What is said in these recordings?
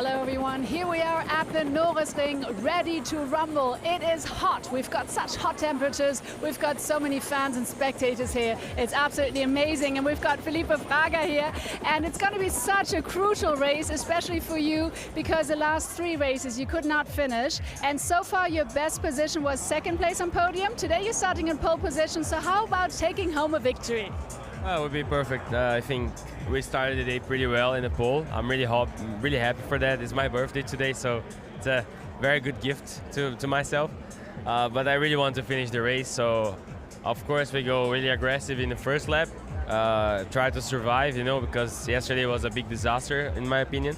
Hello everyone, here we are at the Norisring, ready to rumble. It is hot, we've got such hot temperatures, we've got so many fans and spectators here. It's absolutely amazing, and we've got Felipe Fraga here, and it's going to be such a crucial race, especially for you, because the last 3 races you could not finish, and so far your best position was 2nd place on podium. Today you're starting in pole position, so how about taking home a victory? Well, it would be perfect. I think we started the day pretty well in the pole. I'm really happy for that. It's my birthday today, so it's a very good gift to myself. But I really want to finish the race, so of course we go really aggressive in the first lap. Try to survive, because yesterday was a big disaster in my opinion.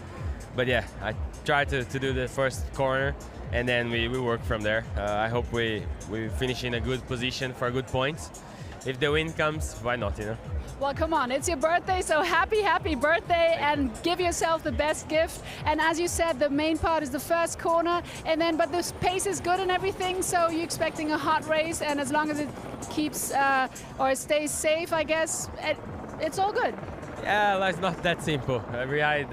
But yeah, I tried to do the first corner, and then we work from there. I hope we finish in a good position for good points. If the win comes, why not, Well, come on, it's your birthday, so happy birthday, and give yourself the best gift. And as you said, the main part is the first corner, but the pace is good and everything, so you're expecting a hot race, and as long as it keeps or stays safe, I guess, it's all good. Yeah, well, it's not that simple. We have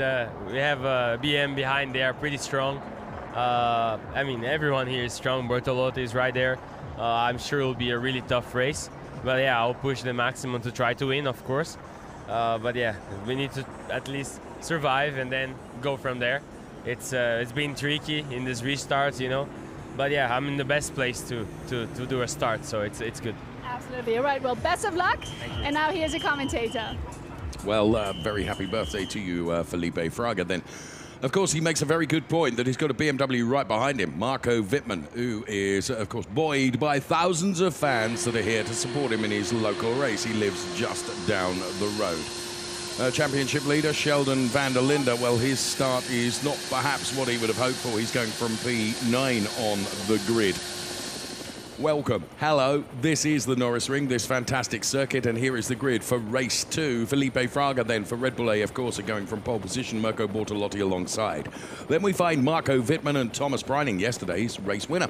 BM behind, they are pretty strong. I mean, everyone here is strong. Bertolotti is right there. I'm sure it'll be a really tough race. But yeah, I'll push the maximum to try to win, of course. But yeah, we need to at least survive and then go from there. It's been tricky in this restart, But yeah, I'm in the best place to do a start, so it's good. Absolutely. All right, well, best of luck. And now here's a commentator. Well, very happy birthday to you, Felipe Fraga, then. Of course, he makes a very good point that he's got a BMW right behind him, Marco Wittmann, who is, of course, buoyed by thousands of fans that are here to support him in his local race. He lives just down the road. Championship leader, Sheldon van der Linde, well, his start is not perhaps what he would have hoped for. He's going from P9 on the grid. Welcome. Hello. This is the Norisring, this fantastic circuit, and here is the grid for race 2. Felipe Fraga then for Red Bull A, of course, are going from pole position, Mirko Bortolotti alongside. Then we find Marco Wittmann and Thomas Breining, yesterday's race winner.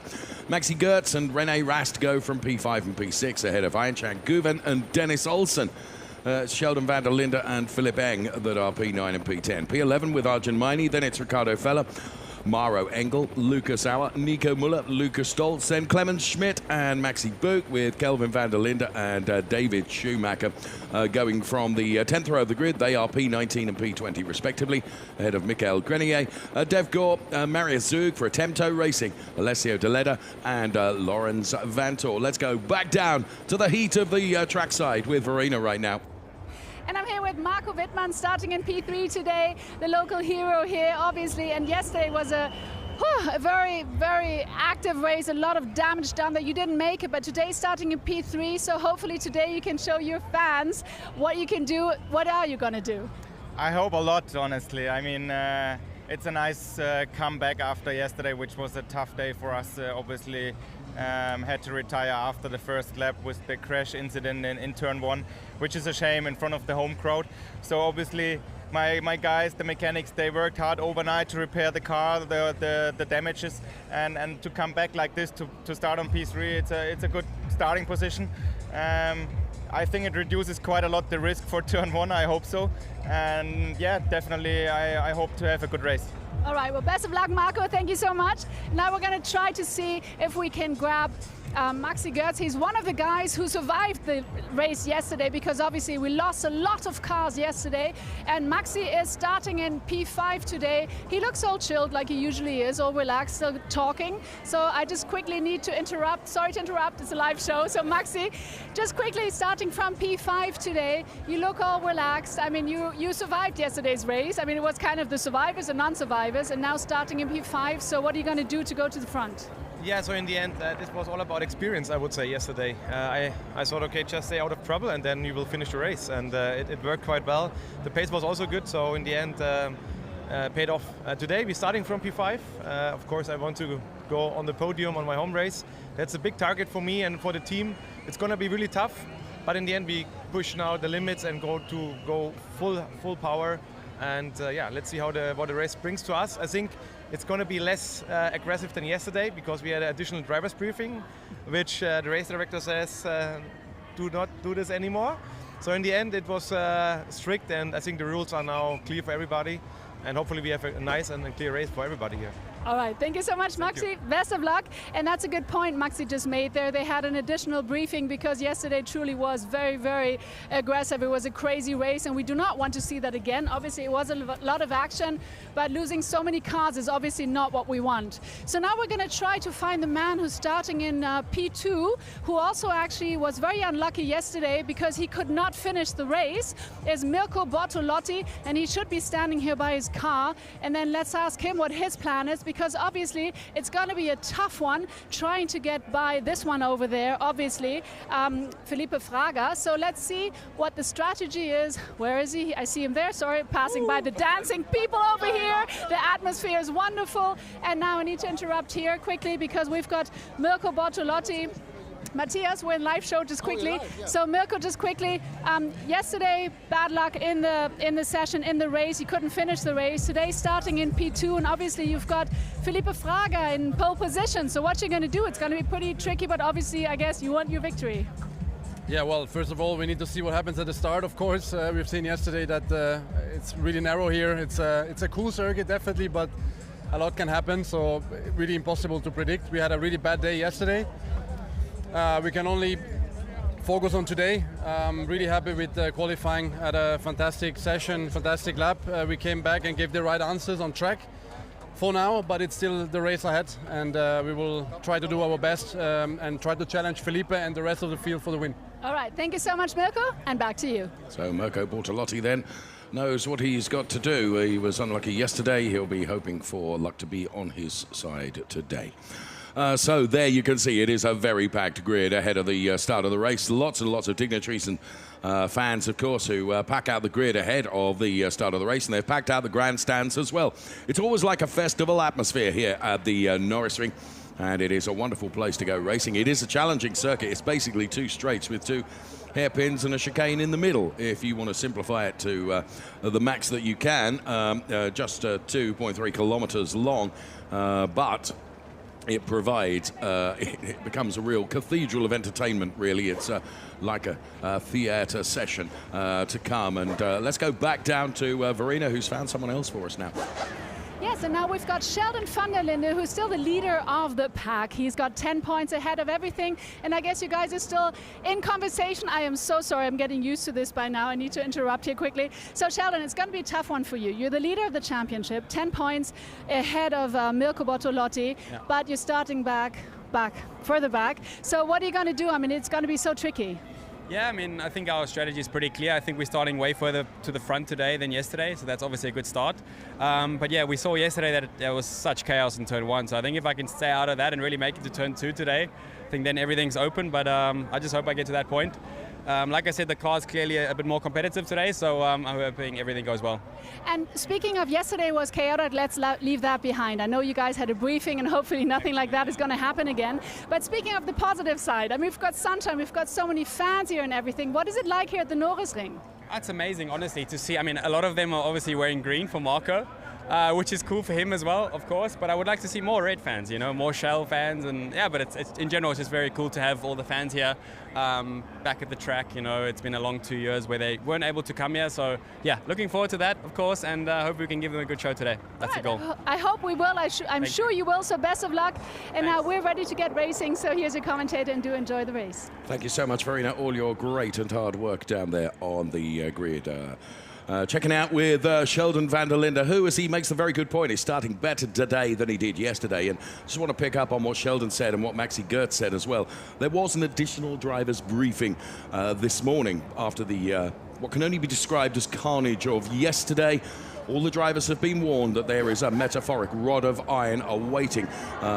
Maxi Goertz and René Rast go from P5 and P6 ahead of Eindchan Guven and Dennis Olsen. Sheldon van der Linde and Philip Eng that are P9 and P10. P11 with Arjun Maini, then it's Ricardo Feller, Maro Engel, Lucas Auer, Nico Muller, Lucas Stoltz, then Clemens Schmidt and Maxi Buch with Kelvin van der Linde and David Schumacher going from the 10th row of the grid. They are P19 and P20 respectively, ahead of Michael Grenier, Dev Gore, Marius Zug for Temto Racing, Alessio Deleda and Lorenz Vantor. Let's go back down to the heat of the trackside with Verena right now. And I'm here with Marco Wittmann, starting in P3 today, the local hero here, obviously. And yesterday was a very, very active race, a lot of damage done that you didn't make it, but today starting in P3, so hopefully today you can show your fans what you can do. What are you going to do? I hope a lot, honestly. I mean, it's a nice comeback after yesterday, which was a tough day for us, obviously. Had to retire after the first lap with the crash incident in turn 1, which is a shame in front of the home crowd. So obviously my guys, the mechanics, they worked hard overnight to repair the car, the damages, and to come back like this to start on P3, it's a good starting position. I think it reduces quite a lot the risk for turn 1, I hope so. And yeah, definitely I hope to have a good race. All right, well, best of luck, Marco. Thank you so much. Now we're going to try to see if we can grab Maxi Goertz. He's one of the guys who survived the race yesterday, because obviously we lost a lot of cars yesterday, and Maxi is starting in P5 today. He looks all chilled like he usually is, all relaxed, still talking. So I just quickly need to interrupt. Sorry to interrupt, it's a live show. So Maxi, just quickly starting from P5 today, you look all relaxed. I mean, you survived yesterday's race. I mean, it was kind of the survivors and non-survivors, and now starting in P5. So what are you going to do to go to the front? Yeah, so in the end, this was all about experience, I would say, yesterday. I thought, okay, just stay out of trouble and then you will finish the race. And it worked quite well. The pace was also good, so in the end, paid off. Today, we're starting from P5. Of course, I want to go on the podium on my home race. That's a big target for me and for the team. It's going to be really tough, but in the end, we push now the limits and go full power. And yeah, let's see what the race brings to us. I think it's going to be less aggressive than yesterday, because we had an additional driver's briefing, which the race director says do not do this anymore. So in the end, it was strict, and I think the rules are now clear for everybody. and hopefully we have a nice and clear race for everybody here. All right, thank you so much, Maxi. Best of luck. And that's a good point Maxi just made there. They had an additional briefing because yesterday truly was very, very aggressive. It was a crazy race, and we do not want to see that again. Obviously, it was a lot of action, but losing so many cars is obviously not what we want. So now we're going to try to find the man who's starting in P2, who also actually was very unlucky yesterday because he could not finish the race, is Mirko Bortolotti, and he should be standing here by his car. And then let's ask him what his plan is, because obviously it's going to be a tough one trying to get by this one over there, obviously, Felipe Fraga. So let's see what the strategy is. Where is he? I see him there, sorry, passing by the dancing people over here. The atmosphere is wonderful. And now I need to interrupt here quickly because we've got Mirko Bortolotti. Matthias, we're in live show just quickly. So Mirko, just quickly, yesterday, bad luck in the session, in the race. You couldn't finish the race. Today, starting in P2, and obviously you've got Felipe Fraga in pole position. So what you're going to do, it's going to be pretty tricky, but obviously, I guess you want your victory. Yeah, well, first of all, we need to see what happens at the start, of course. We've seen yesterday that it's really narrow here. It's a cool circuit, definitely, but a lot can happen, so really impossible to predict. We had a really bad day yesterday. We can only focus on today. I'm really happy with qualifying at a fantastic session, fantastic lap. We came back and gave the right answers on track for now, but it's still the race ahead, and we will try to do our best and try to challenge Felipe and the rest of the field for the win. All right, thank you so much, Mirko, and back to you. So Mirko Bortolotti then knows what he's got to do. He was unlucky yesterday. He'll be hoping for luck to be on his side today. So there you can see it is a very packed grid ahead of the start of the race. Lots and lots of dignitaries and fans, of course, who pack out the grid ahead of the start of the race, and they've packed out the grandstands as well. It's always like a festival atmosphere here at the Norisring, and it is a wonderful place to go racing. It is a challenging circuit. It's basically two straights with two hairpins and a chicane in the middle, if you want to simplify it to the max that you can. Just 2.3 kilometers long, but it provides, it becomes a real cathedral of entertainment, really. It's like a theatre session to come. And let's go back down to Verena, who's found someone else for us now. Yes, and now we've got Sheldon van der Linde, who's still the leader of the pack. He's got 10 points ahead of everything, and I guess you guys are still in conversation. I am so sorry, I'm getting used to this by now. I need to interrupt here quickly. So Sheldon, it's going to be a tough one for you. You're the leader of the championship, 10 points ahead of Mirko Bortolotti, but you're starting further back. So what are you going to do? I mean, it's going to be so tricky. Yeah, I mean, I think our strategy is pretty clear. I think we're starting way further to the front today than yesterday, so that's obviously a good start. But yeah, we saw yesterday that there was such chaos in turn 1, so I think if I can stay out of that and really make it to turn 2 today, I think then everything's open, but I just hope I get to that point. Like I said, the car's clearly a bit more competitive today, so I'm hoping everything goes well. And speaking of yesterday was chaotic, let's leave that behind. I know you guys had a briefing and hopefully nothing like that is going to happen again. But speaking of the positive side, I mean, we've got sunshine, we've got so many fans here and everything. What is it like here at the Norisring? It's amazing, honestly, to see. I mean, a lot of them are obviously wearing green for Marco, which is cool for him as well, of course. But I would like to see more red fans, you know, more Shell fans, and yeah. But it's in general, it's just very cool to have all the fans here back at the track. You know, it's been a long 2 years where they weren't able to come here. So yeah, looking forward to that, of course, and hope we can give them a good show today. That's the goal. I hope we will. I'm sure you will. So best of luck. And now we're ready to get racing. So here's your commentator, and do enjoy the race. Thank you so much, Verena. All your great and hard work down there on the grid. Checking out with Sheldon van der Linde, who, as he makes a very good point, is starting better today than he did yesterday. And just want to pick up on what Sheldon said and what Maxi Goertz said as well. There was an additional driver's briefing this morning after the what can only be described as carnage of yesterday. All the drivers have been warned that there is a metaphoric rod of iron awaiting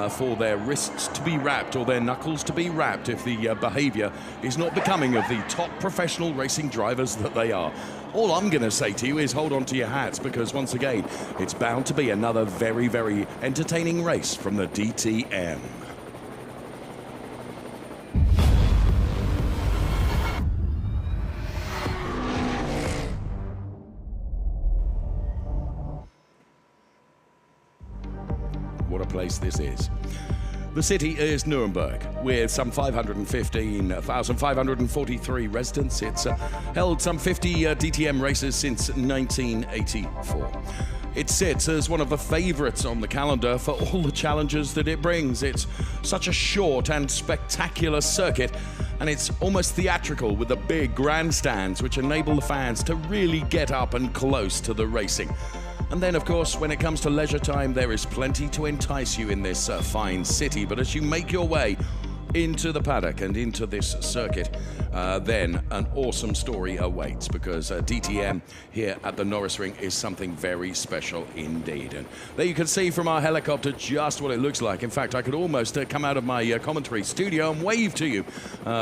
for their wrists to be wrapped or their knuckles to be wrapped if the behavior is not becoming of the top professional racing drivers that they are. All I'm going to say to you is hold on to your hats, because once again, it's bound to be another very, very entertaining race from the DTM. What a place this is. The city is Nuremberg, with some 515,543 residents. It's held some 50 DTM races since 1984. It sits as one of the favourites on the calendar for all the challenges that it brings. It's such a short and spectacular circuit, and it's almost theatrical with the big grandstands which enable the fans to really get up and close to the racing. And then, of course, when it comes to leisure time, there is plenty to entice you in this fine city. But as you make your way into the paddock and into this circuit, then an awesome story awaits, because DTM here at the Norisring is something very special indeed. And there you can see from our helicopter just what it looks like. In fact, I could almost come out of my commentary studio and wave to you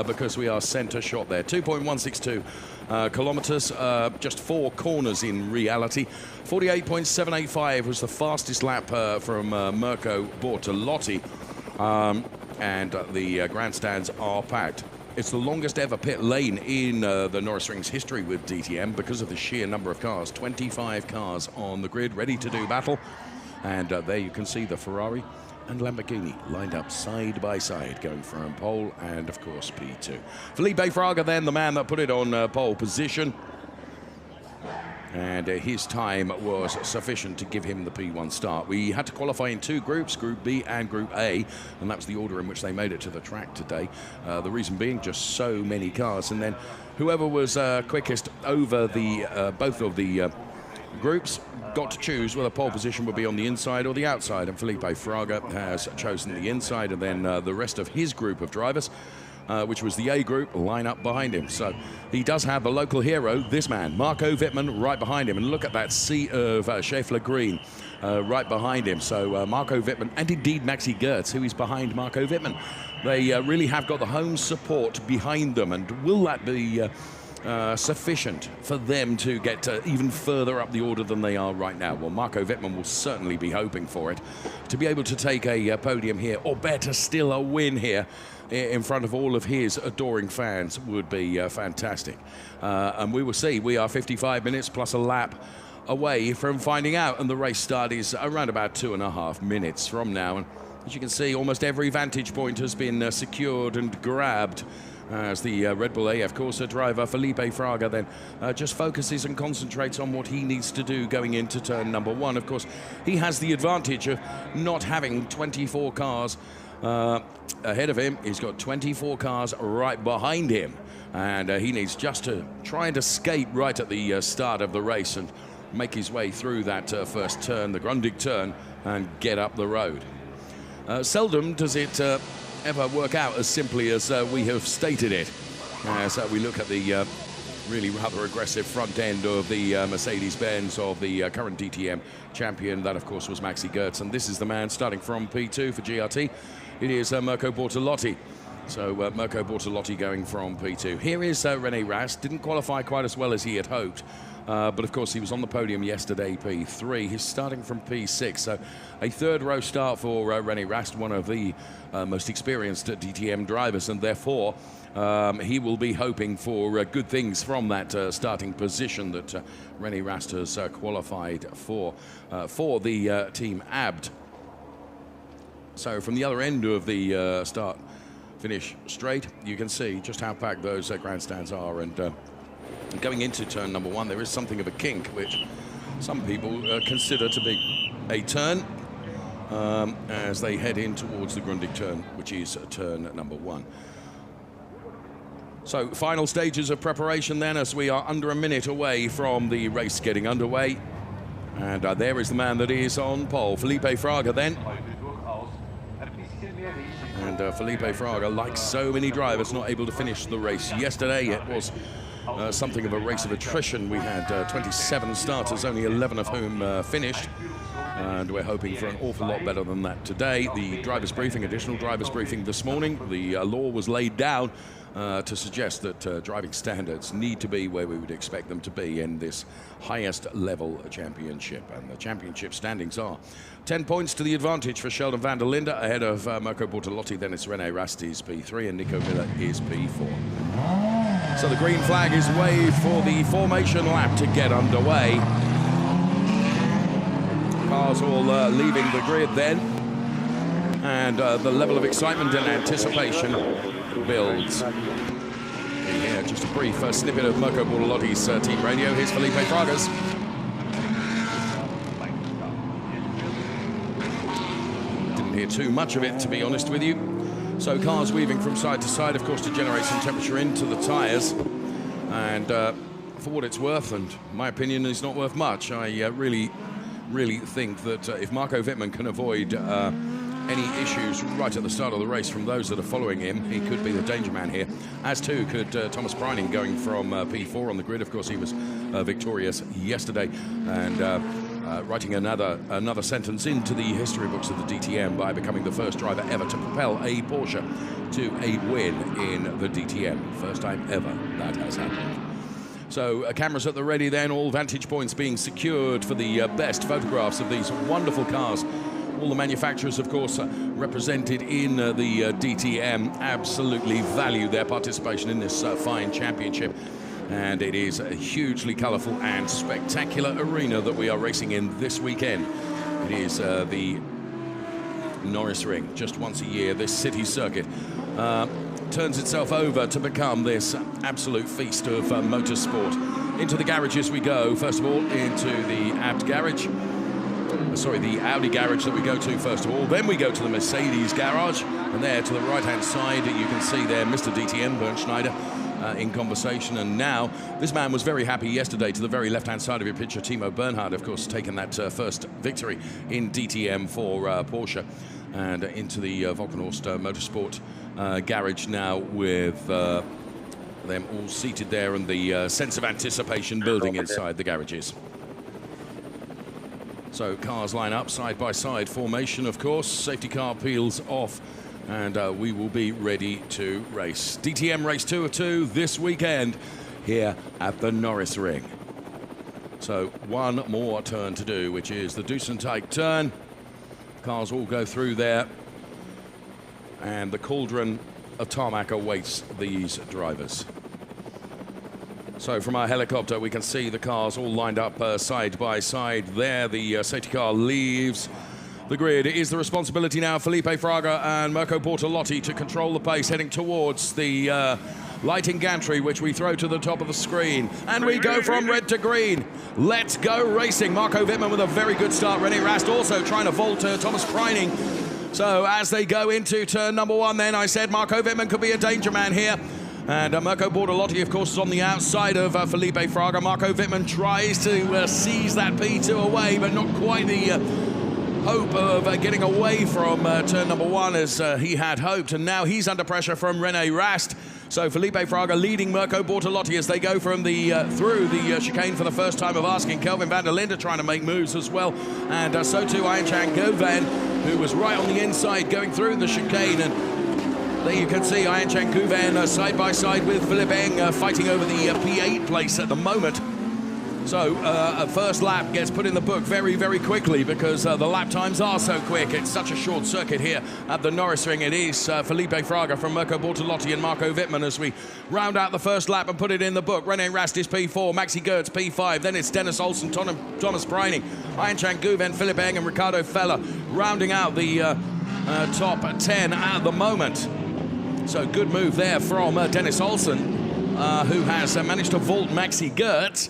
because we are center shot there. 2.162 kilometers, just 4 corners in reality. 48.785 was the fastest lap from Mirko Bortolotti. And the grandstands are packed. It's the longest ever pit lane in the Norisring's history with DTM because of the sheer number of cars. 25 cars on the grid, ready to do battle. And there you can see the Ferrari and Lamborghini lined up side by side, going from pole and, of course, P2. Felipe Fraga then, the man that put it on pole position. And his time was sufficient to give him the P1 start. We had to qualify in 2 groups, Group B and Group A, and that was the order in which they made it to the track today. The reason being just so many cars, and then whoever was quickest over the both of the groups got to choose whether pole position would be on the inside or the outside, and Felipe Fraga has chosen the inside, and then the rest of his group of drivers, which was the A group, line up behind him. So he does have the local hero, this man, Marco Wittmann, right behind him. And look at that sea of Schäffler green right behind him. So Marco Wittmann, and indeed Maxi Goertz, who is behind Marco Wittmann. They really have got the home support behind them. And will that be sufficient for them to get even further up the order than they are right now? Well, Marco Wittmann will certainly be hoping for it, to be able to take a podium here, or better still, a win here in front of all of his adoring fans would be fantastic. And we will see. We are 55 minutes plus a lap away from finding out, and the race start is around about 2.5 minutes from now. And as you can see, almost every vantage point has been secured and grabbed as the Red Bull AF Corsa driver Felipe Fraga then just focuses and concentrates on what he needs to do going into turn number 1. Of course, he has the advantage of not having 24 cars ahead of him. He's got 24 cars right behind him, and he needs just to try and escape right at the start of the race and make his way through that first turn, the Grundig turn, and get up the road. Seldom does it ever work out as simply as we have stated it. So we look at the really rather aggressive front end of the Mercedes-Benz of the current DTM champion. That, of course, was Maxi Goertz, and this is the man starting from P2 for GRT. It is Mirko Bortolotti. So Mirko Bortolotti going from P2. Here is René Rast. Didn't qualify quite as well as he had hoped. But of course, he was on the podium yesterday, P3. He's starting from P6. So a third row start for René Rast, one of the most experienced DTM drivers. And therefore, he will be hoping for good things from that starting position that René Rast has qualified for the Team Abt. So from the other end of the start-finish straight, you can see just how packed those grandstands are. And going into turn number 1, there is something of a kink, which some people consider to be a turn as they head in towards the Grundig turn, which is turn number 1. So final stages of preparation then, as we are under a minute away from the race getting underway. And there is the man that is on pole, Felipe Fraga then. And Felipe Fraga, like so many drivers, not able to finish the race yesterday. It was something of a race of attrition. We had 27 starters, only 11 of whom finished. And we're hoping for an awful lot better than that today. The driver's briefing, additional driver's briefing this morning, the law was laid down to suggest that driving standards need to be where we would expect them to be in this highest level championship. And the championship standings are 10 points to the advantage for Sheldon van der Linde ahead of Mirko Bortolotti. Then it's René Rast is P3 and Nico Miller is P4. So the green flag is waved for the formation lap to get underway. Cars all leaving the grid then. And the level of excitement and anticipation builds. Here, just a brief snippet of Mirko Bortolotti's team radio. Here's Felipe Fraga's. hear too much of it, to be honest with you. So cars weaving from side to side, of course, to generate some temperature into the tyres. And for what it's worth, and my opinion is not worth much, I really think that if Marco Wittmann can avoid any issues right at the start of the race from those that are following him, he could be the danger man here, as too could Thomas Preining, going from P4 on the grid. Of course, he was victorious yesterday, and writing another sentence into the history books of the DTM by becoming the first driver ever to propel a Porsche to a win in the DTM. First time ever that has happened. So cameras at the ready then, all vantage points being secured for the best photographs of these wonderful cars. All the manufacturers, of course, represented in the DTM absolutely value their participation in this fine championship. And it is a hugely colourful and spectacular arena that we are racing in this weekend. It is the Norisring. Just once a year, this city circuit turns itself over to become this absolute feast of motorsport. Into the garages we go. First of all, into the the Audi garage that we go to first of all. Then we go to the Mercedes garage, and there to the right-hand side you can see there Mr. DTM, Bernd Schneider, in conversation. And now this man was very happy yesterday. To the very left-hand side of your picture, Timo Bernhard, of course, taking that first victory in DTM for Porsche. And into the Volkenhorst Motorsport garage now, with them all seated there, and the sense of anticipation building inside the garages. So cars line up side by side formation, of course. Safety car peels off, and we will be ready to race. DTM Race 2 of 2 this weekend here at the Norisring. So one more turn to do, which is the Dusenteig turn. Cars all go through there, and the cauldron of tarmac awaits these drivers. So from our helicopter, we can see the cars all lined up side by side there. The safety car leaves the grid. It is the responsibility now of Felipe Fraga and Mirko Bortolotti to control the pace, heading towards the lighting gantry, which we throw to the top of the screen. And we go from red to green. Let's go racing. Marco Wittmann with a very good start. René Rast also trying to vault Thomas Preining. So as they go into turn number 1, then I said Marco Wittmann could be a danger man here. And Mirko Bortolotti, of course, is on the outside of Felipe Fraga. Marco Wittmann tries to seize that P2 away, but not quite the hope of getting away from turn number 1 as he had hoped. And now he's under pressure from René Rast. So Felipe Fraga leading Mirko Bortolotti as they go from through the chicane for the first time of asking. Kelvin van der Linde trying to make moves as well. And so too Ayhancan Guven, who was right on the inside going through the chicane. And there you can see Ayhancan Guven side by side with Philipp Eng fighting over the P8 place at the moment. So a first lap gets put in the book very, very quickly because the lap times are so quick. It's such a short circuit here at the Norisring. It is Felipe Fraga from Mirko Bortolotti and Marco Wittmann as we round out the first lap and put it in the book. René Rast is P4, Maxi Goertz P5, then it's Dennis Olsen, Thomas Preining, Ayhancan Guven, Philipp Eng and Ricardo Feller rounding out the top 10 at the moment. So good move there from Dennis Olsen, who has managed to vault Maxi Goertz.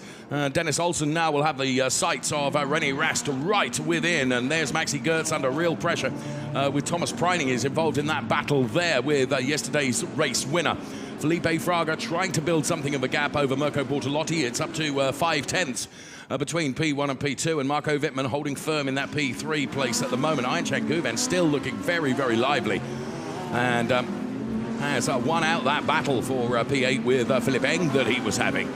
Dennis Olsen now will have the sights of René Rast right within, and there's Maxi Goertz under real pressure with Thomas Preining is involved in that battle there with yesterday's race winner. Felipe Fraga trying to build something of a gap over Mirko Bortolotti. It's up to 5 tenths between P1 and P2, and Marco Wittmann holding firm in that P3 place at the moment. Ayhancan Guven still looking very, very lively, and has won out that battle for P8 with Philipp Eng that he was having.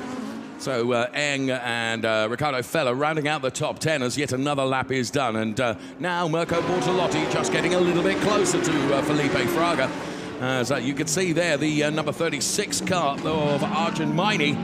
So Eng and Ricardo Feller rounding out the top 10 as yet another lap is done. And now Mirko Bortolotti just getting a little bit closer to Felipe Fraga. As you can see there, the number 36 car of Arjun Maini.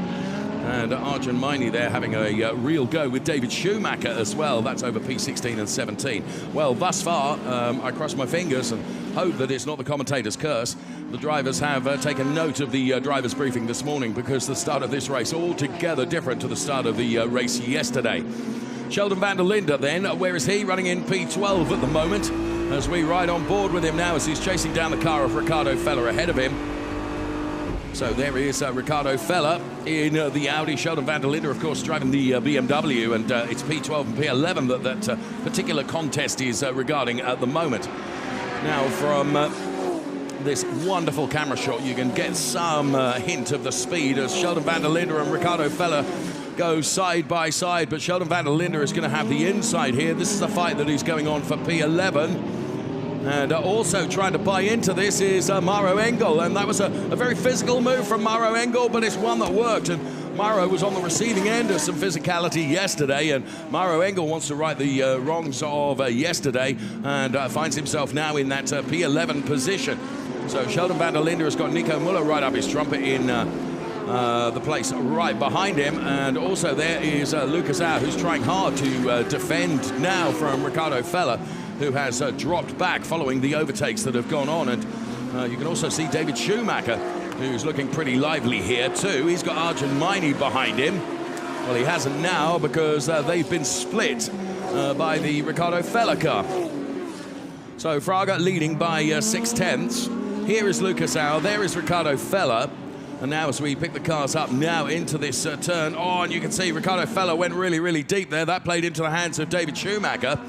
And Arjun Maini there having a real go with David Schumacher as well. That's over P16 and 17. Well, thus far, I cross my fingers and hope that it's not the commentator's curse. The drivers have taken note of the driver's briefing this morning, because the start of this race altogether different to the start of the race yesterday. Sheldon van der Linde then, where is he? Running in P12 at the moment as we ride on board with him now as he's chasing down the car of Ricardo Feller ahead of him. So there is Ricardo Feller in the Audi. Sheldon van der Linde, of course, driving the BMW, and it's P12 and P11 that particular contest is regarding at the moment. Now from this wonderful camera shot, you can get some hint of the speed as Sheldon van der Linde and Ricardo Feller go side by side, but Sheldon van der Linde is going to have the inside here. This is a fight that is going on for P11. And also trying to buy into this is Maro Engel, and that was a very physical move from Maro Engel, but it's one that worked. And Maro was on the receiving end of some physicality yesterday, and Maro Engel wants to right the wrongs of yesterday and finds himself now in that P11 position. So Sheldon van der Linde has got Nico Muller right up his trumpet in the place right behind him, and also there is Lucas Au, who's trying hard to defend now from Ricardo Feller, who has dropped back following the overtakes that have gone on. And you can also see David Schumacher, who's looking pretty lively here too. He's got Arjun Maini behind him. Well, he hasn't now because they've been split by the Ricardo Feller car. So Fraga leading by 6/10. Here is Lucas Au, there is Ricardo Feller. And now as we pick the cars up now into this turn on, you can see Ricardo Feller went really, really deep there. That played into the hands of David Schumacher.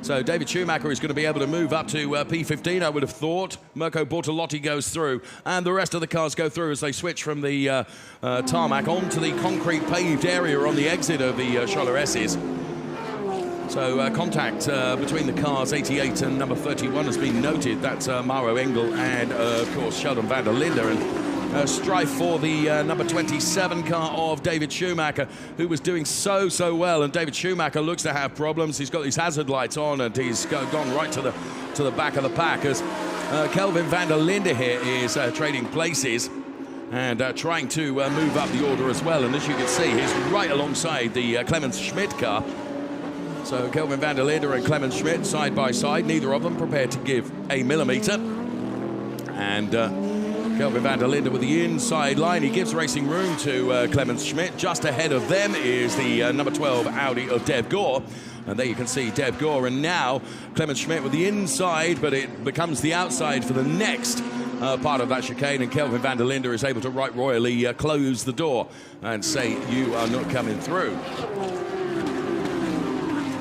So David Schumacher is going to be able to move up to P15, I would have thought. Mirko Bortolotti goes through, and the rest of the cars go through as they switch from the tarmac onto the concrete paved area on the exit of the Challeresses. So contact between the cars 88 and number 31 has been noted. That's Maro Engel and, of course, Sheldon van der Linde. And strife for the number 27 car of David Schumacher, who was doing so well. And David Schumacher looks to have problems. He's got his hazard lights on, and he's gone right to the back of the pack as Kelvin van der Linde here is trading places and trying to move up the order as well. And as you can see, he's right alongside the Clemens Schmidt car. So Kelvin van der Linde and Clemens Schmidt side by side, neither of them prepared to give a millimetre. And Kelvin van der Linde with the inside line. He gives racing room to Clemens Schmidt. Just ahead of them is the number 12 Audi of Dev Gore. And there you can see Dev Gore. And now Clemens Schmidt with the inside, but it becomes the outside for the next part of that chicane. And Kelvin van der Linde is able to right royally close the door and say, you are not coming through.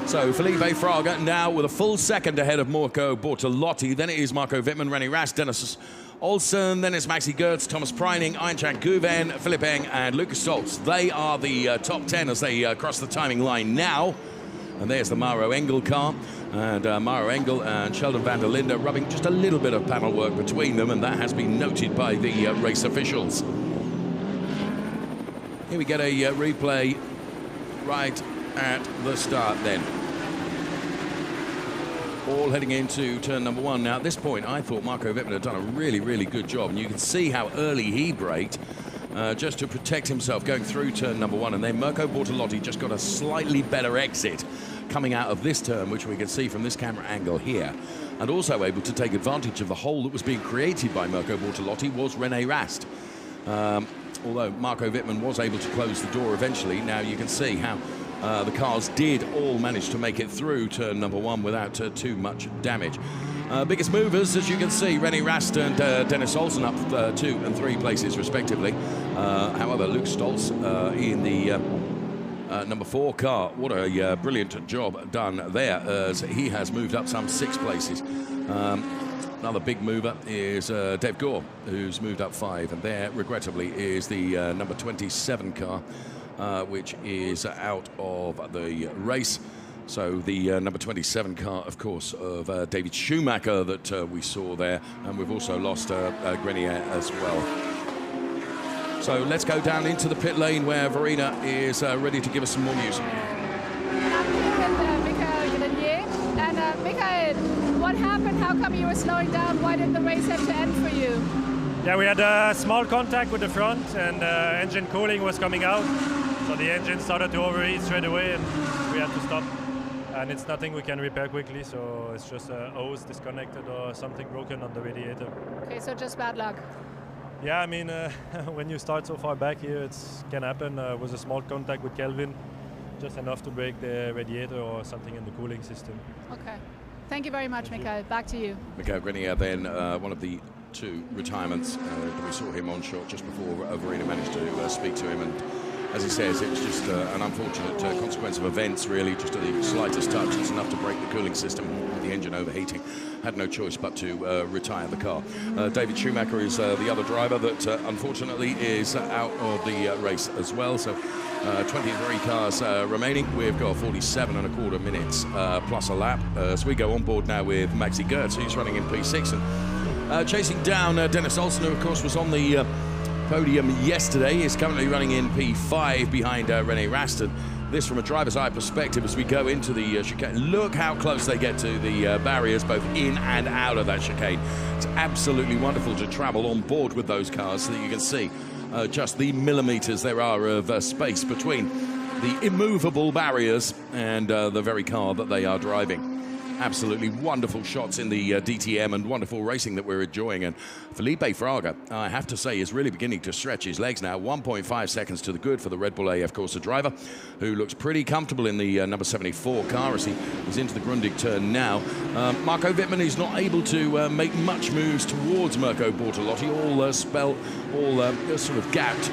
So Felipe Fraga now with a full second ahead of Mirko Bortolotti. Then it is Marco Wittmann, René Rast, Dennis Olsen, then it's Maxi Gertz, Thomas Preining, Einchang Guven, Philipp Eng and Lucas Stoltz. They are the top 10 as they cross the timing line now. And there's the Maro Engel car. And Maro Engel and Sheldon van der Linde rubbing just a little bit of panel work between them, and that has been noted by the race officials. Here we get a replay right at the start then. All heading into turn number one. Now, at this point, I thought Marco Wittmann had done a really, really good job. And you can see how early he braked just to protect himself going through turn number one. And then Mirko Bortolotti just got a slightly better exit coming out of this turn, which we can see from this camera angle here. And also able to take advantage of the hole that was being created by Mirko Bortolotti was René Rast. Although Marco Wittmann was able to close the door eventually. Now you can see how the cars did all manage to make it through turn number one without too much damage. Biggest movers, as you can see, René Rast and Dennis Olsen up 2 and 3 places respectively. However, Luke Stoltz in the number 4 car, what a brilliant job done there as he has moved up some 6 places. Another big mover is Dev Gore, who's moved up 5, and there, regrettably, is the number 27 car, which is out of the race. So the number 27 car, of course, of David Schumacher that we saw there, and we've also lost Grenier as well. So let's go down into the pit lane where Verena is ready to give us some more news. I'm here with Michael Grenier. And Michael, what happened? How come you were slowing down? Why did the race have to end for you? Yeah, we had a small contact with the front, and engine cooling was coming out. So the engine started to overheat straight away, and we had to stop. And it's nothing we can repair quickly, so it's just a hose disconnected or something broken on the radiator. Okay, so just bad luck. Yeah, I mean, when you start so far back here, it can happen. It was a small contact with Kelvin, just enough to break the radiator or something in the cooling system. Okay. Thank you very much, Michael. Back to you. Michael Grenier then, one of the 2 retirements. We saw him on shot just before Verena managed to speak to him, and as he says, it's just an unfortunate consequence of events, really. Just the slightest touch, it's enough to break the cooling system with the engine overheating, had no choice but to retire the car. David Schumacher is the other driver that unfortunately is out of the race as well. So 23 cars remaining. We've got 47.25 minutes plus a lap. So we go on board now with Maxi Goertz, who's running in P6 and chasing down Dennis Olsen, who of course was on the podium yesterday. He's currently running in P5 behind René Rast. This from a driver's eye perspective as we go into the chicane. Look how close they get to the barriers, both in and out of that chicane. It's absolutely wonderful to travel on board with those cars so that you can see just the millimeters there are of space between the immovable barriers and the very car that they are driving. Absolutely wonderful shots in the DTM and wonderful racing that we're enjoying. And Felipe Fraga, I have to say, is really beginning to stretch his legs now. 1.5 seconds to the good for the Red Bull AF Corsa driver, who looks pretty comfortable in the number 74 car as he is into the Grundig turn now. Marco Wittmann is not able to make much moves towards Mirko Bortolotti, all sort of gapped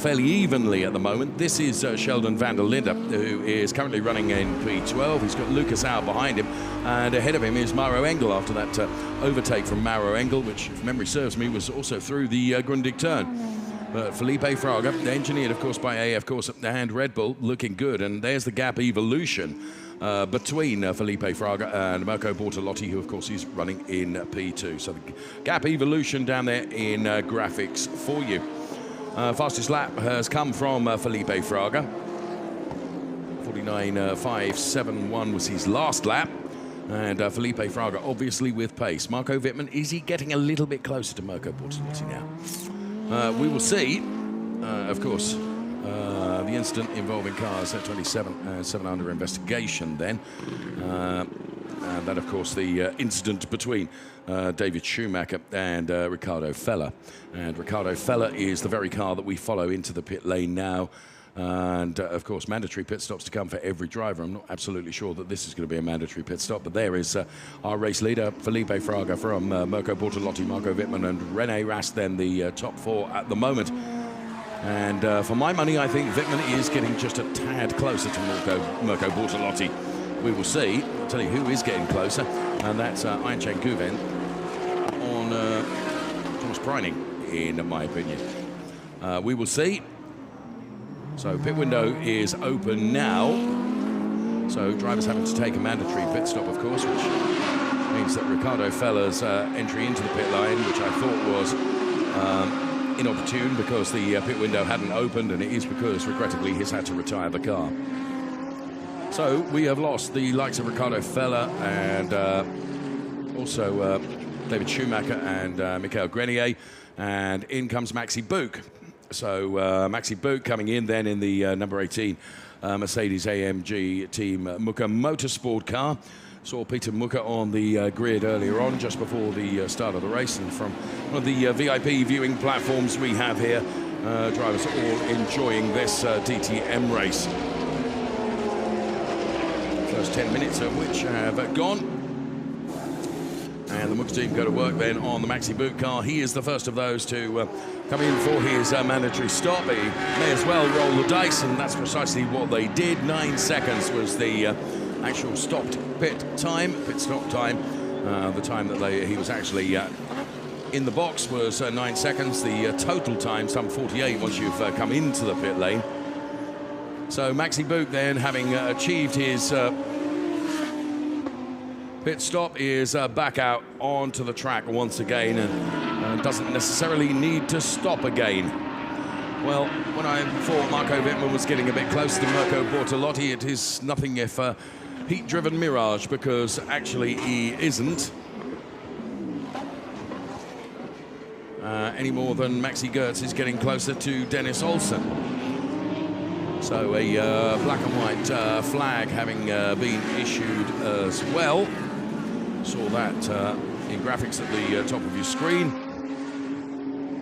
fairly evenly at the moment. This is Sheldon van der Linde, who is currently running in P12. He's got Lucas out behind him, and ahead of him is Mauro Engel after that overtake from Mauro Engel, which, if memory serves me, was also through the Grundig turn. But Felipe Fraga, engineered, of course, by AF Corsa and Red Bull, looking good. And there's the gap evolution between Felipe Fraga and Mirko Bortolotti, who, of course, is running in P2. So the gap evolution down there in graphics for you. Fastest lap has come from Felipe Fraga. 49.571 was his last lap. And Felipe Fraga obviously with pace. Marco Wittmann, is he getting a little bit closer to Mirko Bortolotti now? We will see. Of course, the incident involving cars at 27 7 under investigation then. And that, of course, the incident between David Schumacher and Ricardo Feller. And Ricardo Feller is the very car that we follow into the pit lane now. And, of course, mandatory pit stops to come for every driver. I'm not absolutely sure that this is going to be a mandatory pit stop, but there is our race leader, Felipe Fraga, from Mirko Bortolotti, Marco Wittmann, and René Rast, then the top four at the moment. And for my money, I think Wittmann is getting just a tad closer to Mirko Bortolotti. We will see. I'll tell you who is getting closer, and that's Einchen Guven on Thomas Preining, in my opinion. We will see. So pit window is open now. So drivers having to take a mandatory pit stop, of course, which means that Ricardo Feller's entry into the pit lane, which I thought was inopportune because the pit window hadn't opened, and it is because, regrettably, he's had to retire the car. So we have lost the likes of Ricardo Feller and also David Schumacher and Michael Grenier, and in comes Maxi Buch. So Maxi Buch coming in then in the number 18 Mercedes-AMG Team Mucker Motorsport car. Saw Peter Mucker on the grid earlier on, just before the start of the race, and from one of the VIP viewing platforms we have here, drivers are all enjoying this DTM race. First 10 minutes of which have gone. And the Mucker team go to work then on the Maxi Buch car. He is the first of those to come in for his mandatory stop. He may as well roll the dice, and that's precisely what they did. 9 seconds was the actual stopped pit stop time. The time that he was actually in the box was 9 seconds. The total time, some 48 once you've come into the pit lane. So Maxi Buch then, having achieved his pit stop, is back out onto the track once again, and doesn't necessarily need to stop again. Well, when I thought Marco Wittmann was getting a bit close to Mirko Bortolotti, it is nothing if a heat-driven mirage, because actually he isn't. Any more than Maxi Goertz is getting closer to Dennis Olsen. So a black and white flag having been issued as well. Saw that in graphics at the top of your screen.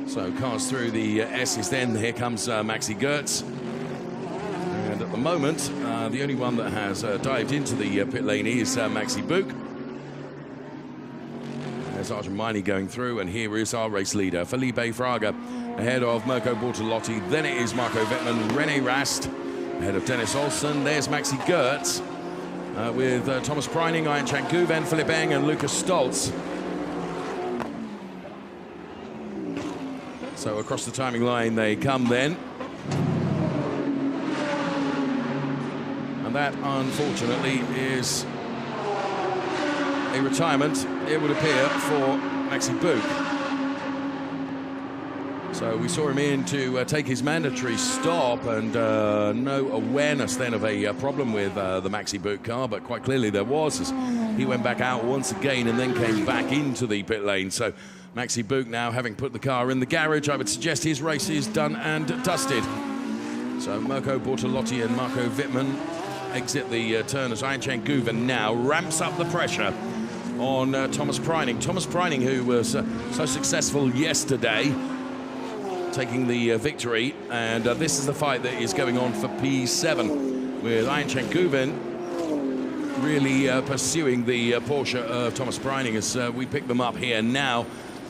So cars through the S's then. Here comes Maxi Goertz. And at the moment, the only one that has dived into the pit lane is Maxi Buch. There's Arjun Maini going through, and here is our race leader, Felipe Fraga, ahead of Mirko Bortolotti. Then it is Marco Wittmann, René Rast, ahead of Dennis Olsen. There's Maxi Goertz. with Thomas Preining, Ian Chan Guven, Philipp Eng and Lucas Stoltz. So across the timing line they come then. And that, unfortunately, is a retirement, it would appear, for Maxi Buk. So we saw him in to take his mandatory stop, and no awareness then of a problem with the Maxi Buk car, but quite clearly there was, as he went back out once again and then came back into the pit lane. So Maxi Buk now, having put the car in the garage, I would suggest his race is done and dusted. So Mirko Bortolotti and Marco Wittmann exit the turn as Ian Chan Guven now ramps up the pressure on Thomas Preining. Thomas Preining, who was so successful yesterday, taking the victory, and this is the fight that is going on for P7, with Ian Chan Guven really pursuing the Porsche of Thomas Preining as we pick them up here now.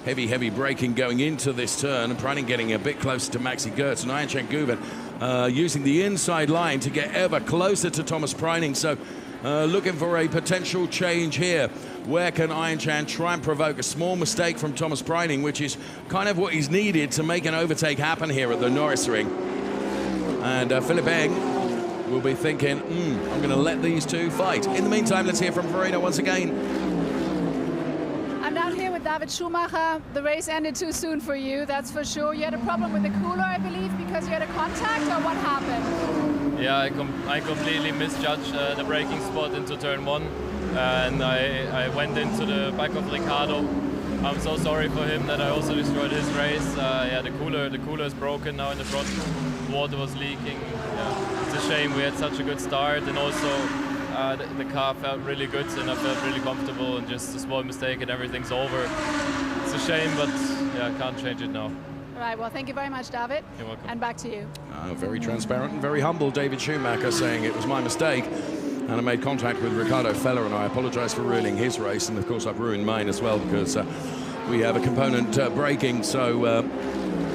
Heavy braking going into this turn, and Preining getting a bit closer to Maxi Goertz, and Ian Chan Guven using the inside line to get ever closer to Thomas Preining. So looking for a potential change here. Where can Ian Chan try and provoke a small mistake from Thomas Preining, which is kind of what he's needed to make an overtake happen here at the Norisring. And Philipp Eng will be thinking, I'm going to let these two fight. In the meantime, let's hear from Verena once again. I'm down here with David Schumacher. The race ended too soon for you, that's for sure. You had a problem with the cooler, I believe, because you had a contact, or what happened? Yeah, I completely misjudged the braking spot into turn 1. And I went into the back of Ricciardo. I'm so sorry for him that I also destroyed his race. Yeah, the cooler is broken now in the front. Water was leaking. Yeah, it's a shame. We had such a good start, and also the car felt really good, and I felt really comfortable. And just a small mistake, and everything's over. It's a shame, but yeah, I can't change it now. All right, well, thank you very much, David. You're welcome. And back to you. Very transparent and very humble, David Schumacher, saying it was my mistake. And I made contact with Riccardo Feller, and I apologise for ruining his race. And of course, I've ruined mine as well, because we have a component breaking. So,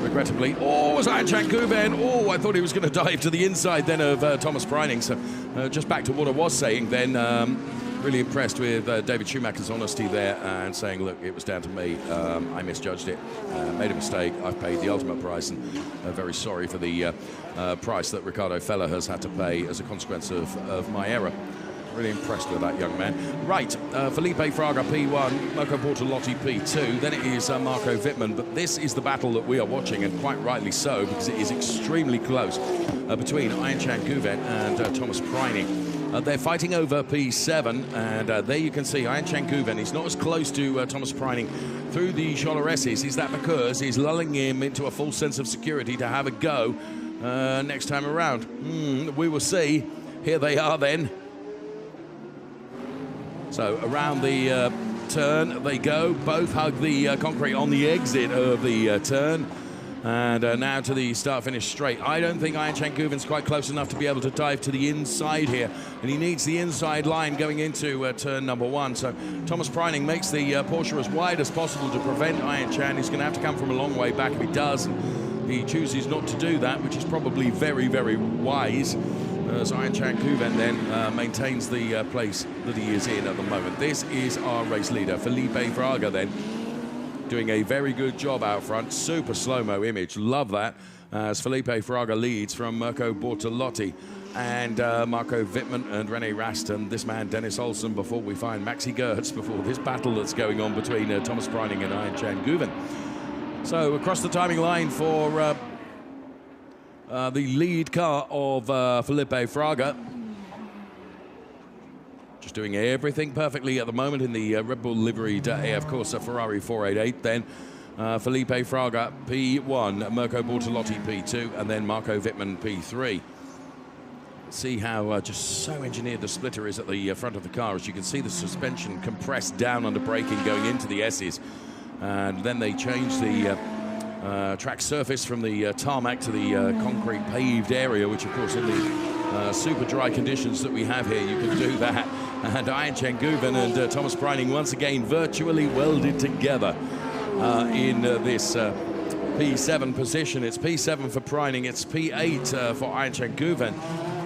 regrettably, it was Ian Chan Guven. I thought he was going to dive to the inside then of Thomas Preining. So, just back to what I was saying then. Really impressed with David Schumacher's honesty there, and saying, look, it was down to me. I misjudged it, made a mistake. I've paid the ultimate price, and very sorry for the price that Riccardo Feller has had to pay as a consequence of my error. Really impressed with that young man. Right, Felipe Fraga P1, Mirko Bortolotti P2, then it is Marco Wittmann. But this is the battle that we are watching, and quite rightly so, because it is extremely close between Ian Chan Guven and Thomas Preining. They're fighting over P7, and there you can see Ian Chan Guven. He's not as close to Thomas Preining through the Cholereses. Is that because he's lulling him into a false sense of security to have a go next time around? We will see. Here they are then. So around the turn they go. Both hug the concrete on the exit of the turn. And now to the start-finish straight. I don't think Ian Chan Guven's quite close enough to be able to dive to the inside here. And he needs the inside line going into turn number 1. So Thomas Preining makes the Porsche as wide as possible to prevent Ian Chan. He's going to have to come from a long way back if he does. He chooses not to do that, which is probably very, very wise. As Ian Chan Guven then maintains the place that he is in at the moment. This is our race leader, Felipe Fraga then, doing a very good job out front. Super slow-mo image, love that, as Felipe Fraga leads from Mirko Bortolotti and Marco Wittmann and René Rast, and this man Dennis Olsen, before we find Maxi Goertz, before this battle that's going on between Thomas Preining and Ian Chan Guven. So across the timing line for the lead car of Felipe Fraga. Just doing everything perfectly at the moment in the Red Bull liveried AF Corse Ferrari 488. Then Felipe Fraga P1, Mirko Bortolotti P2, and then Marco Wittmann P3. See how just so engineered the splitter is at the front of the car. As you can see, the suspension compressed down under braking going into the S's. And then they change the track surface from the tarmac to the concrete paved area, which of course in the super dry conditions that we have here, you can do that. And Ian Chan Guven and Thomas Preining once again virtually welded together in this P7 position. It's P7 for Preining, it's P8 for Ian Chan Guven.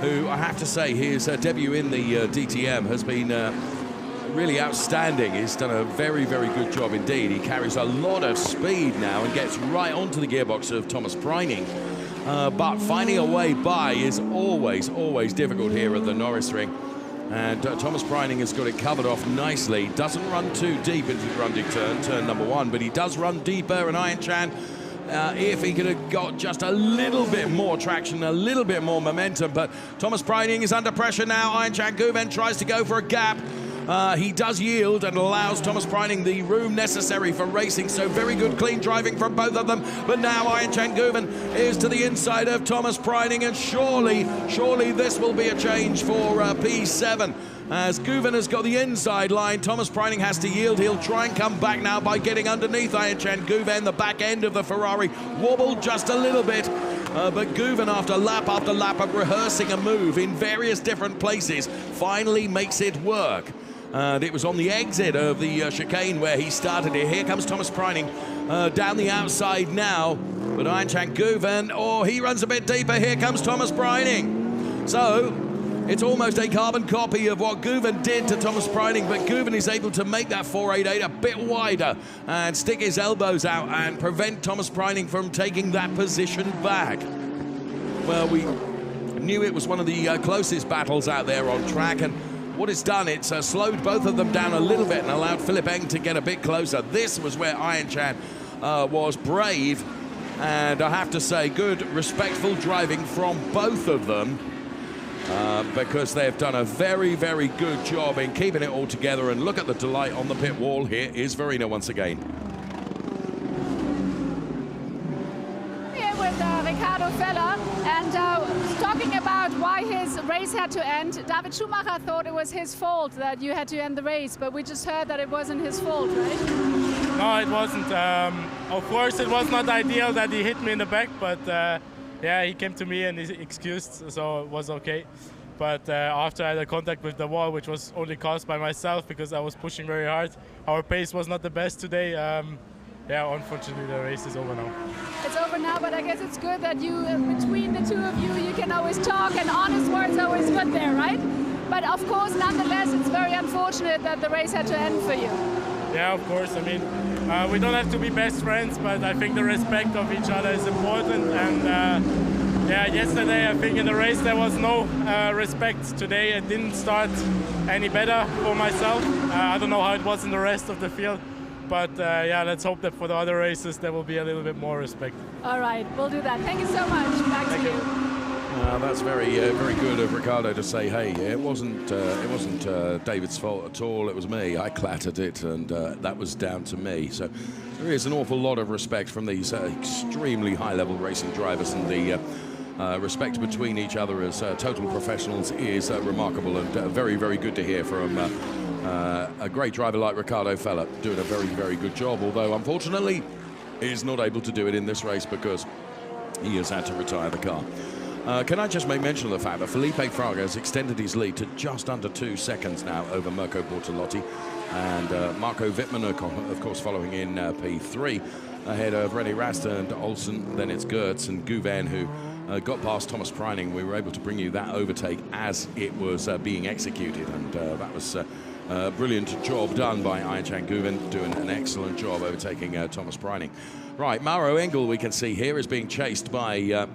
who I have to say his debut in the DTM has been really outstanding. He's done a very, very good job indeed. He carries a lot of speed now and gets right onto the gearbox of Thomas Preining. But finding a way by is always, always difficult here at the Norisring. And Thomas Preining has got it covered off nicely. Doesn't run too deep into the Grundig turn number 1, but he does run deeper, and Ian Chan, if he could have got just a little bit more traction, a little bit more momentum, but Thomas Preining is under pressure now. Ian Chan Guven tries to go for a gap. He does yield and allows Thomas Preining the room necessary for racing, so very good clean driving from both of them. But now Ian Chan Guven is to the inside of Thomas Preining, and surely this will be a change for P7. As Guven has got the inside line, Thomas Preining has to yield. He'll try and come back now by getting underneath Ian Chan Guven. The back end of the Ferrari wobbled just a little bit. But Guven, after lap of rehearsing a move in various different places, finally makes it work. And it was on the exit of the chicane where he started it. Here comes Thomas Preining down the outside now. But Ian Chan Guven, he runs a bit deeper. Here comes Thomas Preining. So it's almost a carbon copy of what Guven did to Thomas Preining, but Guven is able to make that 488 a bit wider and stick his elbows out and prevent Thomas Preining from taking that position back. Well, we knew it was one of the closest battles out there on track, and what it's done, it's slowed both of them down a little bit and allowed Philip Eng to get a bit closer. This was where Ian Chan was brave, and I have to say, good, respectful driving from both of them. Because they've done a very, very good job in keeping it all together. And look at the delight on the pit wall. Here is Verena once again. Here with Ricardo Feller, and talking about why his race had to end. David Schumacher thought it was his fault that you had to end the race, but we just heard that it wasn't his fault, right? No, it wasn't. Of course, it was not ideal that he hit me in the back, but yeah, he came to me and he excused, so it was okay. But after I had a contact with the wall, which was only caused by myself because I was pushing very hard, our pace was not the best today. Yeah, unfortunately, the race is over now. It's over now, but I guess it's good that you, between the two of you, you can always talk, and honest words are always good there, right? But of course, nonetheless, it's very unfortunate that the race had to end for you. Yeah, of course. I mean, we don't have to be best friends, but I think the respect of each other is important. And yeah, yesterday I think in the race there was no respect. Today it didn't start any better for myself. I don't know how it was in the rest of the field, but yeah, let's hope that for the other races there will be a little bit more respect. All right, we'll do that. Thank you so much. Back to you. That's very, very good of Ricardo to say, hey, it wasn't David's fault at all. It was me. I clattered it, and that was down to me. So there is an awful lot of respect from these extremely high-level racing drivers, and the respect between each other as total professionals is remarkable and very, very good to hear from a great driver like Ricardo Feller, doing a very, very good job. Although, unfortunately, he is not able to do it in this race because he has had to retire the car. Can I just make mention of the fact that Felipe Fraga has extended his lead to just under 2 seconds now over Mirko Bortolotti, and Marco Wittmann, of course, following in P3 ahead of René Rast and Olsen. Then it's Gertz and Guven who got past Thomas Preining. We were able to bring you that overtake as it was being executed, and that was a brilliant job done by Ian Chan Guven, doing an excellent job overtaking Thomas Preining. Right, Mauro Engel, we can see here, is being chased by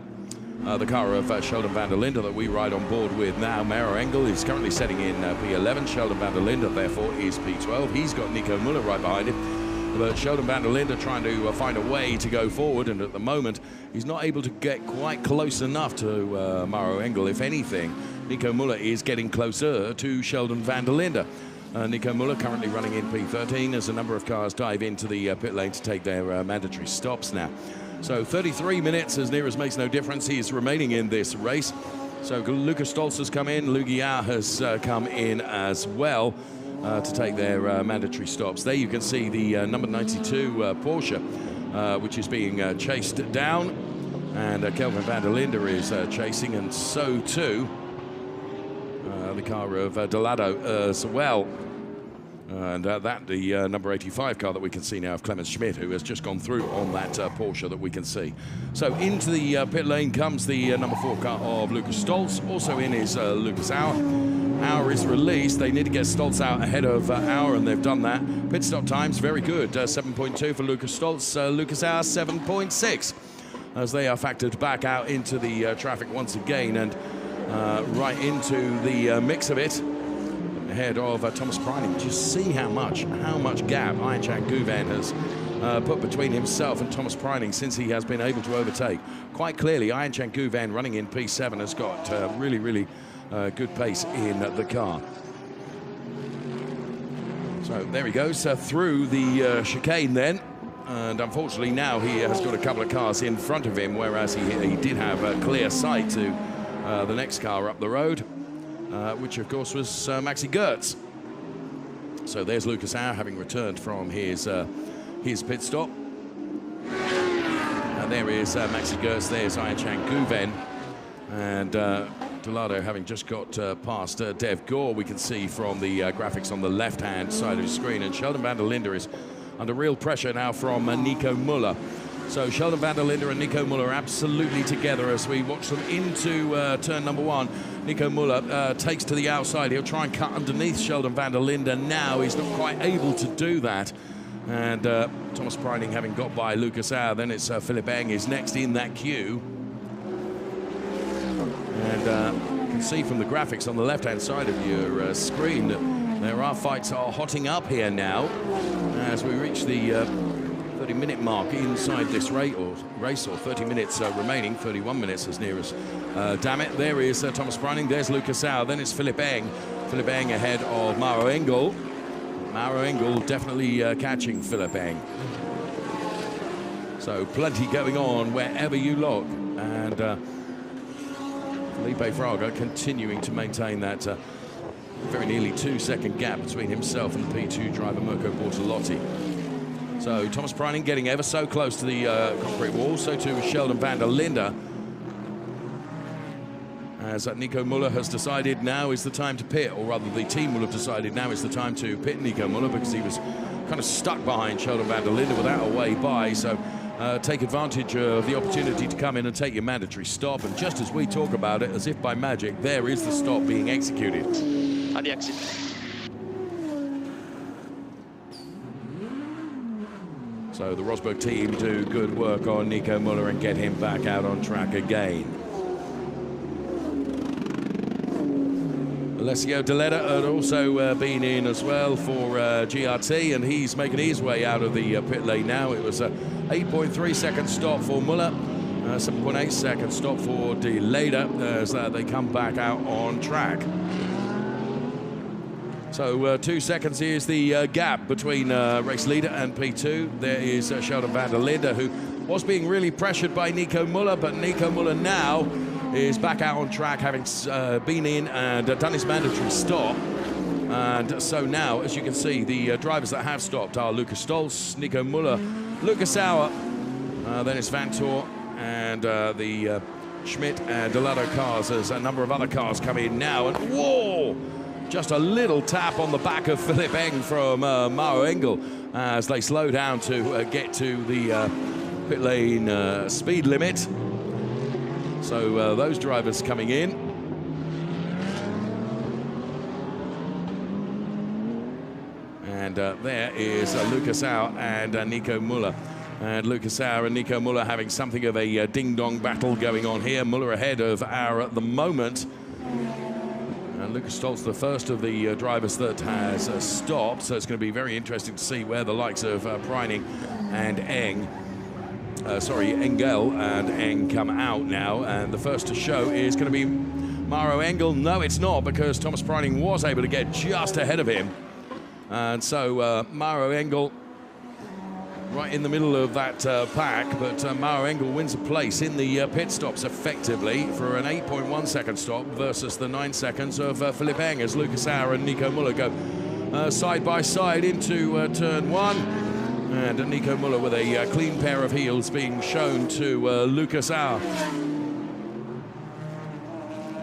the car of Sheldon van der Linde that we ride on board with now. Mauro Engel is currently setting in P11. Sheldon van der Linde, therefore, is P12. He's got Nico Müller right behind him. But Sheldon van der Linde trying to find a way to go forward, and at the moment, he's not able to get quite close enough to Mauro Engel. If anything, Nico Müller is getting closer to Sheldon van der Linde. Nico Müller currently running in P13 as a number of cars dive into the pit lane to take their mandatory stops now. So 33 minutes, as near as makes no difference, he is remaining in this race. So Lucas Stolz has come in, Lu Guillard has come in as well to take their mandatory stops. There you can see the number 92 Porsche, which is being chased down. And Kelvin van der Linde is chasing, and so too the car of Delado as well. And the number 85 car that we can see now of Clemens Schmidt, who has just gone through on that Porsche that we can see. So into the pit lane comes the number 4 car of Lucas Stoltz. Also in is Lucas Auer. Auer is released. They need to get Stoltz out ahead of Auer, and they've done that. Pit stop times, very good. 7.2 for Lucas Stoltz. Lucas Auer, 7.6. As they are factored back out into the traffic once again, and right into the mix of it. Ahead of Thomas Preining. Just see how much gap Ayan Guven has put between himself and Thomas Preining since he has been able to overtake. Quite clearly, Ayan Guven running in P7 has got really good pace in the car. So there he goes through the chicane then. And unfortunately now he has got a couple of cars in front of him, whereas he did have a clear sight to the next car up the road. Which of course was Maxi Goertz. So there's Lucas Auer having returned from his pit stop. And there is Maxi Goertz, there's Ayan Guven. And Delado having just got past Dev Gore, we can see from the graphics on the left-hand side of the screen. And Sheldon van der Linde is under real pressure now from Nico Muller. So Sheldon van der Linde and Nico Muller absolutely together as we watch them into turn number 1. Nico Muller takes to the outside. He'll try and cut underneath Sheldon van der Linde. Now he's not quite able to do that. And Thomas Preining having got by Lucas Auer. Then it's Philipp Eng is next in that queue. And you can see from the graphics on the left-hand side of your screen that there are fights are hotting up here now as we reach the 30-minute mark inside this race, or 30 minutes remaining, 31 minutes as near as. Damn it, there is Thomas Preining, there's Lucas Auer, then it's Philipp Eng. Philipp Eng ahead of Mauro Engel. Mauro Engel definitely catching Philipp Eng. So plenty going on wherever you look. And Felipe Fraga continuing to maintain that very nearly 2-second gap between himself and the P2 driver Mirko Bortolotti. So Thomas Preining getting ever so close to the concrete wall, so too is Sheldon van der Linde. As Nico Muller has decided now is the time to pit, or rather the team will have decided now is the time to pit Nico Muller because he was kind of stuck behind Sheldon van der Linde without a way by. So take advantage of the opportunity to come in and take your mandatory stop. And just as we talk about it, as if by magic, there is the stop being executed. On the exit. So the Rosberg team do good work on Nico Muller and get him back out on track again. Alessio Deletta had also been in as well for GRT, and he's making his way out of the pit lane now. It was a 8.3 second stop for Muller, 7.8 second stop for Deletta as they come back out on track. So 2 seconds is the gap between race leader and P2. There is Sheldon van der Linde, who was being really pressured by Nico Muller, but Nico Muller now is back out on track, having been in and done his mandatory stop. And so now, as you can see, the drivers that have stopped are Lucas Stoltz, Nico Muller, Lucas Auer, then it's Vantor, and the Schmidt and Delado cars. There's a number of other cars coming in now, and whoa! Just a little tap on the back of Philipp Eng from Mauro Engel as they slow down to get to the pit lane speed limit. So those drivers coming in. And there is Lucas Auer and Nico Muller. And Lucas Auer and Nico Muller having something of a ding-dong battle going on here. Muller ahead of Auer at the moment. And Lucas Stoltz, the first of the drivers that has stopped, so it's going to be very interesting to see where the likes of Preining and Engel and Eng come out now. And the first to show is going to be Mauro Engel. No, it's not, because Thomas Preining was able to get just ahead of him. And so Mauro Engel right in the middle of that pack, but Mauro Engel wins a place in the pit stops effectively for an 8.1 second stop versus the 9 seconds of Philipp Eng as Lucas Auer and Nico Muller go side by side into turn 1. And Nico Muller with a clean pair of heels being shown to Lucas Auer.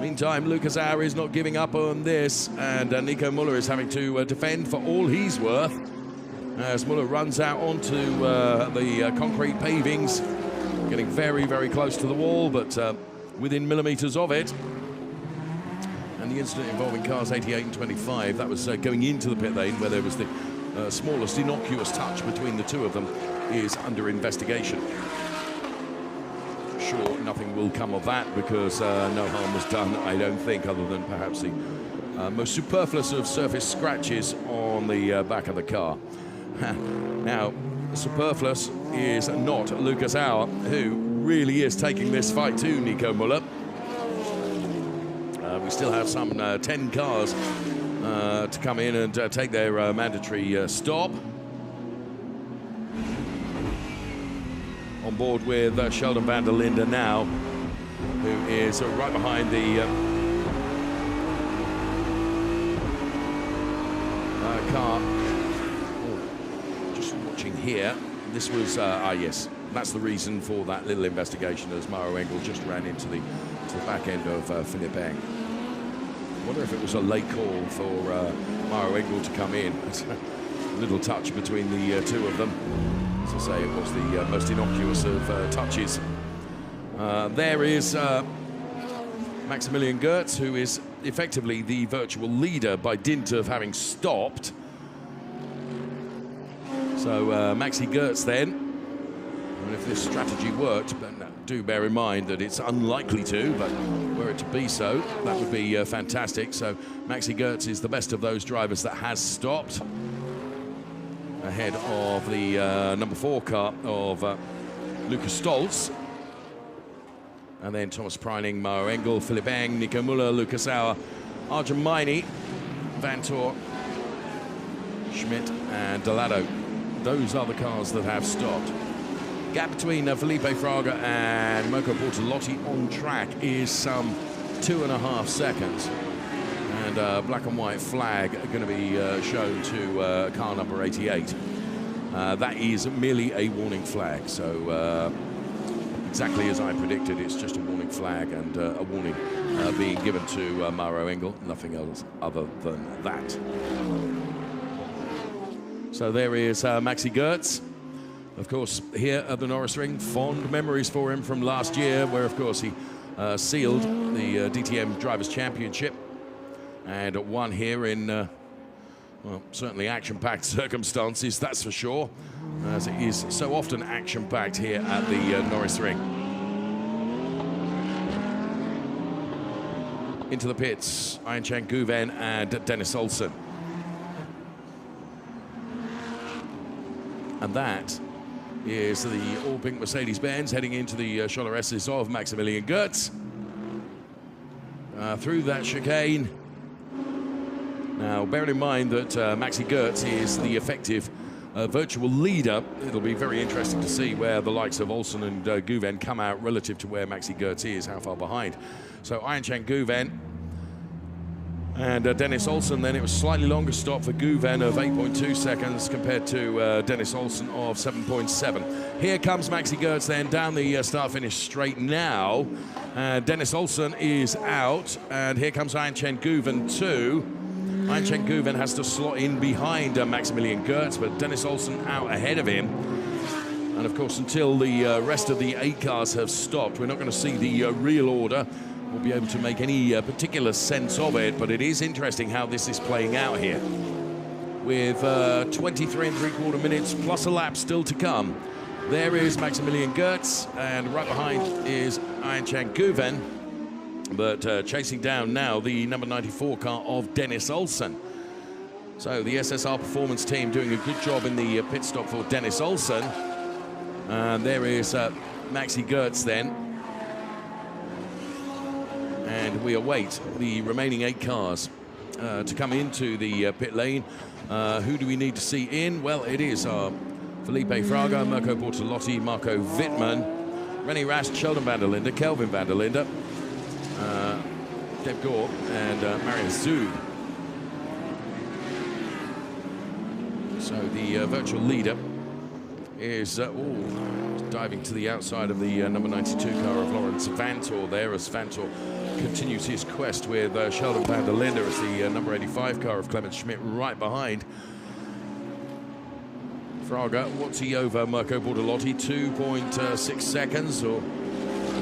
Meantime, Lucas Auer is not giving up on this, and Nico Muller is having to defend for all he's worth as Muller runs out onto the concrete pavings, getting very, very close to the wall, but within millimetres of it. And the incident involving cars 88 and 25, that was going into the pit lane where there was the smallest innocuous touch between the two of them, is under investigation. Sure, nothing will come of that because no harm was done, I don't think, other than perhaps the most superfluous of surface scratches on the back of the car. Now, superfluous is not Lucas Auer, who really is taking this fight to Nico Muller. We still have some 10 cars to come in and take their mandatory stop. On board with Sheldon van der Linde now, who is right behind the car. Just watching here, this was, yes, that's the reason for that little investigation as Mauro Engel just ran into the back end of Philippe Eng. I wonder if it was a late call for Mauro Engel to come in. A little touch between the two of them. As I say, it was the most innocuous of touches. There is Maximilian Goertz, who is effectively the virtual leader by dint of having stopped. So Maxi Goertz then, and if this strategy worked, but do bear in mind that it's unlikely to, but were it to be so, that would be fantastic. So Maxi Goertz is the best of those drivers that has stopped, ahead of the number 4 car of Lucas Stolz. And then Thomas Preining, Mauro Engel, Philippe Eng, Nico Muller, Lucas Auer, Arjun Maini, Vantor, Schmidt and Delado. Those are the cars that have stopped. Gap between Felipe Fraga and Mirko Bortolotti on track is some 2.5 seconds. And black and white flag are going to be shown to car number 88. That is merely a warning flag. So exactly as I predicted, it's just a warning flag and a warning being given to Mauro Engel. Nothing else other than that. So there is Maxi Goertz. Of course, here at the Norisring, fond memories for him from last year, where, of course, he sealed the DTM Drivers' Championship and won here in, well, certainly action-packed circumstances, that's for sure, as it is so often action-packed here at the Norisring. Into the pits, Ayan Guven and Dennis Olsen. And that is the all-pink Mercedes-Benz heading into the Cholereses of Maximilian Goertz. Through that chicane. Now, bearing in mind that Maxi Goertz is the effective virtual leader, it'll be very interesting to see where the likes of Olsen and Guven come out relative to where Maxi Goertz is, how far behind. So Ayan Guven and Dennis Olsen, then it was slightly longer stop for Guven of 8.2 seconds compared to Dennis Olsen of 7.7. Here comes Maxi Goertz then down the start-finish straight now. Dennis Olsen is out, and here comes Ayan Guven too. Ayan Guven has to slot in behind Maximilian Goertz, but Dennis Olsen out ahead of him. And of course, until the rest of the 8 cars have stopped, we're not going to see the real order. We'll be able to make any particular sense of it, but it is interesting how this is playing out here. With 23 3/4 minutes plus a lap still to come. There is Maximilian Goertz, and right behind is Ayan Guven, but chasing down now the number 94 car of Dennis Olsen. So the SSR Performance team doing a good job in the pit stop for Dennis Olsen. And there is Maxi Goertz then. And we await the remaining 8 cars to come into the pit lane. Who do we need to see in? Well, it is Felipe Fraga, Mirko Bortolotti, Marco Wittmann, René Rast, Sheldon van der Linde, Kelvin van der Linde, Deb Gore, and Marius Zug. So the virtual leader is diving to the outside of the number 92 car of Lawrence Vantor there, as Vantor continues his quest with Sheldon van der Linde as the number 85 car of Clemens Schmidt right behind. Fraga, what's he over Mirko Bortolotti? 2.6 seconds or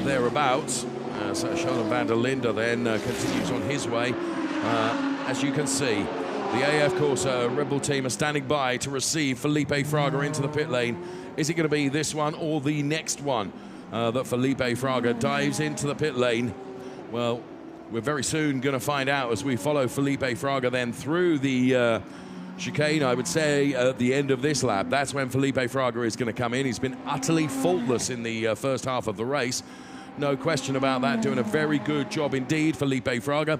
thereabouts. So Sheldon van der Linde then continues on his way. As you can see, the AF Corsa Red Bull team are standing by to receive Felipe Fraga into the pit lane. Is it going to be this one or the next one that Felipe Fraga dives into the pit lane? Well, we're very soon going to find out as we follow Felipe Fraga then through the chicane, I would say, at the end of this lap. That's when Felipe Fraga is going to come in. He's been utterly faultless in the first half of the race. No question about that. Doing a very good job indeed, Felipe Fraga,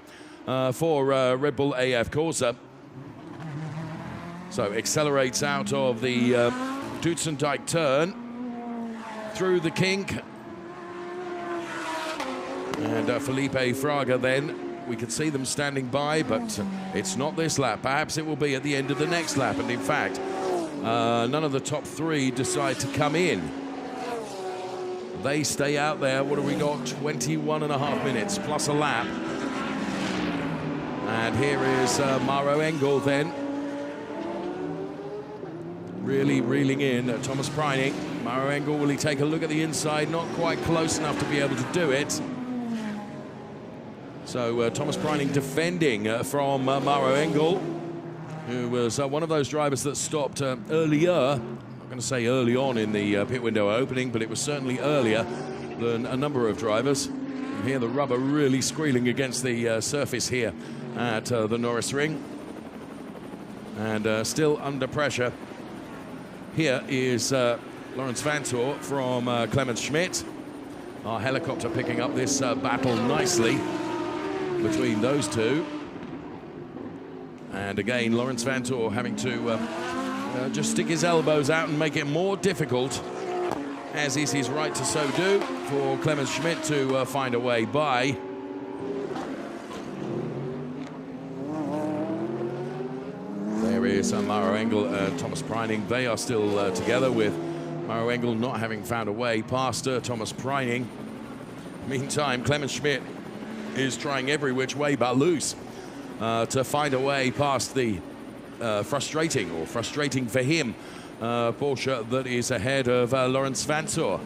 for Red Bull AF Corsa. So accelerates out of the Duitsendijk turn through the kink. And Felipe Fraga then, we can see them standing by, but it's not this lap. Perhaps it will be at the end of the next lap. And in fact, none of the top three decide to come in. They stay out there. What have we got? 21.5 minutes plus a lap. And here is Maro Engel then. Really reeling in Thomas Preining. Maro Engel, will he take a look at the inside? Not quite close enough to be able to do it. So Thomas Preining defending from Maro Engel, who was one of those drivers that stopped earlier. I'm not going to say early on in the pit window opening, but it was certainly earlier than a number of drivers. You hear the rubber really squealing against the surface here at the Norisring. And still under pressure. Here is Lawrence Vantor from Clemens Schmidt. Our helicopter picking up this battle nicely between those two. And again, Lawrence Vantor having to just stick his elbows out and make it more difficult, as is his right to so do, for Clemens Schmidt to find a way by. There is Maro Engel and Thomas Preining. They are still together, with Maro Engel not having found a way past Thomas Preining. Meantime, Clemens Schmidt is trying every which way but loose to find a way past the frustrating for him Porsche that is ahead of Lawrence Vantor.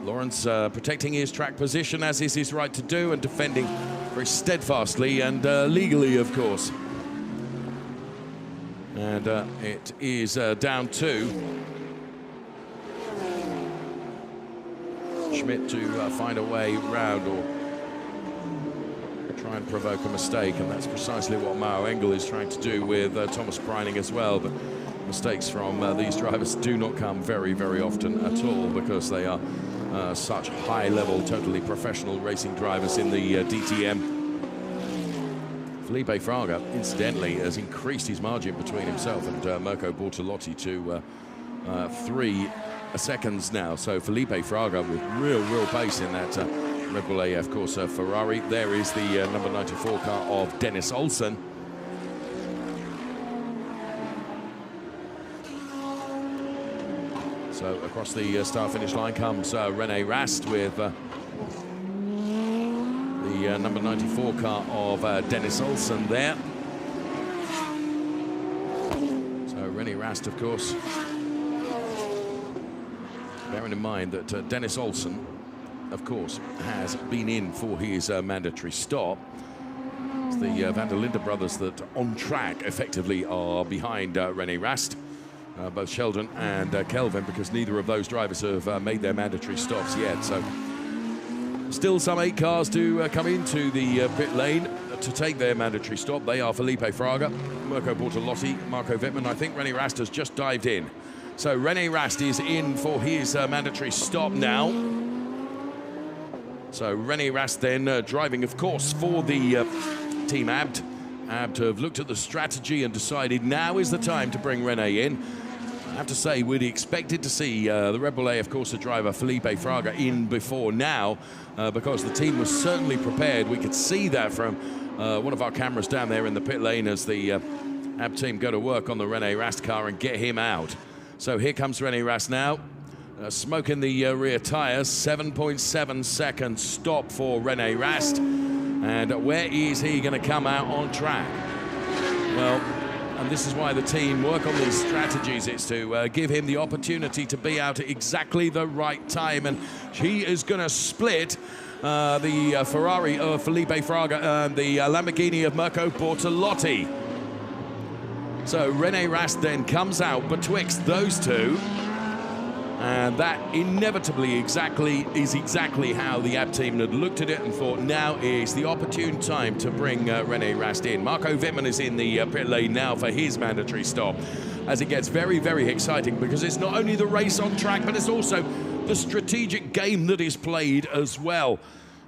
Lawrence protecting his track position, as is his right to do, and defending very steadfastly and legally, of course. And it is down to Schmidt to find a way round or try and provoke a mistake, and that's precisely what Maro Engel is trying to do with Thomas Preining as well. But mistakes from these drivers do not come very, very often at all, because they are such high-level, totally professional racing drivers in the DTM. Felipe Fraga, incidentally, has increased his margin between himself and Mirko Bortolotti to 3 seconds now. So Felipe Fraga with real pace in that Red Bull AF Corsa Ferrari. There is the number 94 car of Dennis Olsen. So across the start-finish line comes Rene Rast with the number 94 car of Dennis Olsen there. So Rene Rast, of course, bearing in mind that Dennis Olsen, of course, has been in for his mandatory stop. It's the van der Linde brothers that on track effectively are behind Rene Rast, both Sheldon and Kelvin, because neither of those drivers have made their mandatory stops yet. So still some 8 cars to come into the pit lane to take their mandatory stop. They are Felipe Fraga, Mirko Bortolotti, Marco Wittmann. I think Rene Rast has just dived in. So Rene Rast is in for his mandatory stop now. So Rene Rast then driving, of course, for the Team Abt. Abt have looked at the strategy and decided now is the time to bring Rene in. I have to say, we'd expected to see the Red Bull AF Corsa driver Felipe Fraga in before now, because the team was certainly prepared. We could see that from one of our cameras down there in the pit lane as the Abt team go to work on the Rene Rast car and get him out. So here comes Rene Rast now. Smoking the rear tyres. 7.7 second stop for Rene Rast. And where is he going to come out on track? Well, and this is why the team work on these strategies. It's to give him the opportunity to be out at exactly the right time. And he is going to split the Ferrari of Felipe Fraga and the Lamborghini of Mirko Bortolotti. So Rene Rast then comes out betwixt those two. And that inevitably is exactly how the AB team had looked at it and thought now is the opportune time to bring Rene Rast in. Marco Wittmann is in the pit lane now for his mandatory stop, as it gets very, very exciting, because it's not only the race on track, but it's also the strategic game that is played as well.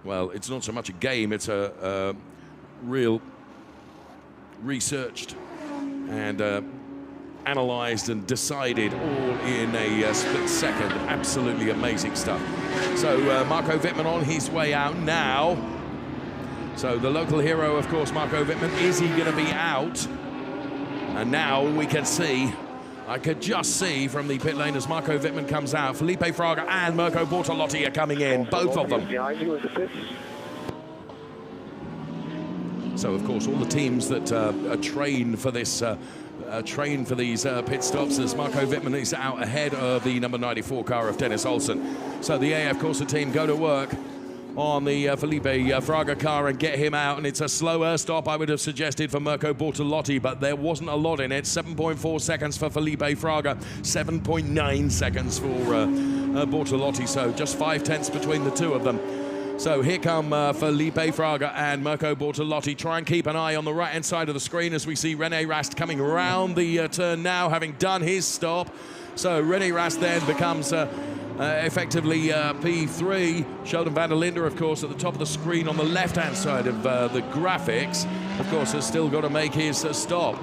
Well, it's not so much a game, it's a real researched and analysed and decided all in a split second. Absolutely amazing stuff. So Marco Wittmann on his way out now. So the local hero, of course, Marco Wittmann, is he going to be out? And now we can see, I could just see from the pit lane as Marco Wittmann comes out, Felipe Fraga and Mirko Bortolotti are coming in, both of them. So, of course, all the teams that are trained for this these pit stops, as Marco Wittmann is out ahead of the number 94 car of Dennis Olsen. So the AF Corsa team go to work on the Felipe Fraga car and get him out, and it's a slower stop, I would have suggested, for Mirko Bortolotti, but there wasn't a lot in it. 7.4 seconds for Felipe Fraga, 7.9 seconds for Bortolotti, so just 5/10 between the two of them. So here come Felipe Fraga and Mirko Bortolotti. Try and keep an eye on the right-hand side of the screen as we see Rene Rast coming around the turn now, having done his stop. So Rene Rast then becomes effectively P3. Sheldon van der Linde, of course, at the top of the screen on the left-hand side of the graphics, of course, has still got to make his stop.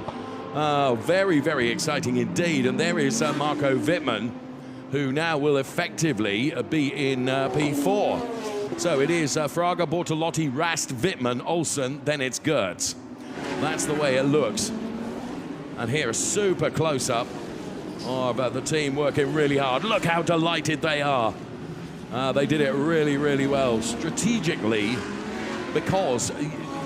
Very, very exciting indeed. And there is Marco Wittmann, who now will effectively be in P4. So it is Fraga, Bortolotti, Rast, Wittmann, Olsen, then it's Gertz. That's the way it looks. And here a super close-up of the team working really hard. Look how delighted they are. They did it really, really well strategically, because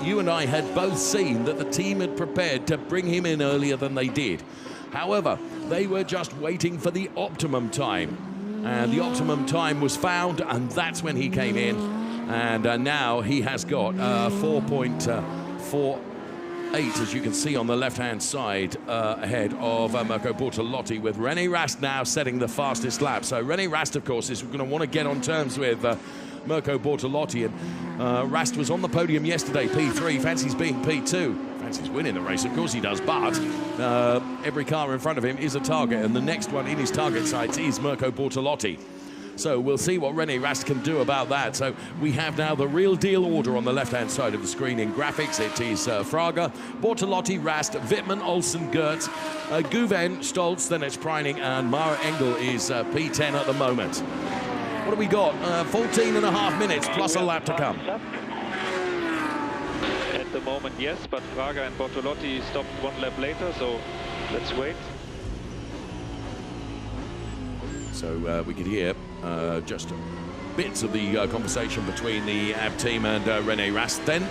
you and I had both seen that the team had prepared to bring him in earlier than they did. However, they were just waiting for the optimum time. And the optimum time was found, and that's when he came in. And now he has got 4.48, as you can see on the left-hand side, ahead of Mirko Bortolotti, with Rene Rast now setting the fastest lap. So Rene Rast, of course, is going to want to get on terms with Mirko Bortolotti. And Rast was on the podium yesterday, P3, fancies being P2. Fancies winning the race, of course he does, but every car in front of him is a target, and the next one in his target sights is Mirko Bortolotti. So we'll see what Rene Rast can do about that. So we have now the real deal order on the left-hand side of the screen in graphics. It is Fraga, Bortolotti, Rast, Wittmann, Olsen, Gertz, Guven, Stolz, then it's Preining, and Mara Engel is P10 at the moment. What have we got? 14 and a half minutes plus a lap to come. At the moment, yes, but Fraga and Bortolotti stopped one lap later, so let's wait. So we could hear just bits of the conversation between the AB team and Rene Rast then.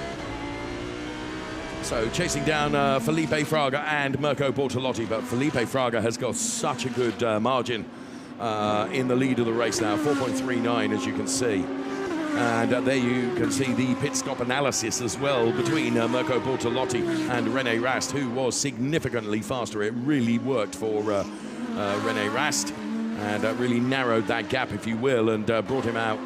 So chasing down Felipe Fraga and Mirko Bortolotti, but Felipe Fraga has got such a good margin in the lead of the race now, 4.39 as you can see. And there you can see the pit stop analysis as well between Mirko Bortolotti and Rene Rast, who was significantly faster. It really worked for Rene Rast, and really narrowed that gap, if you will, and brought him out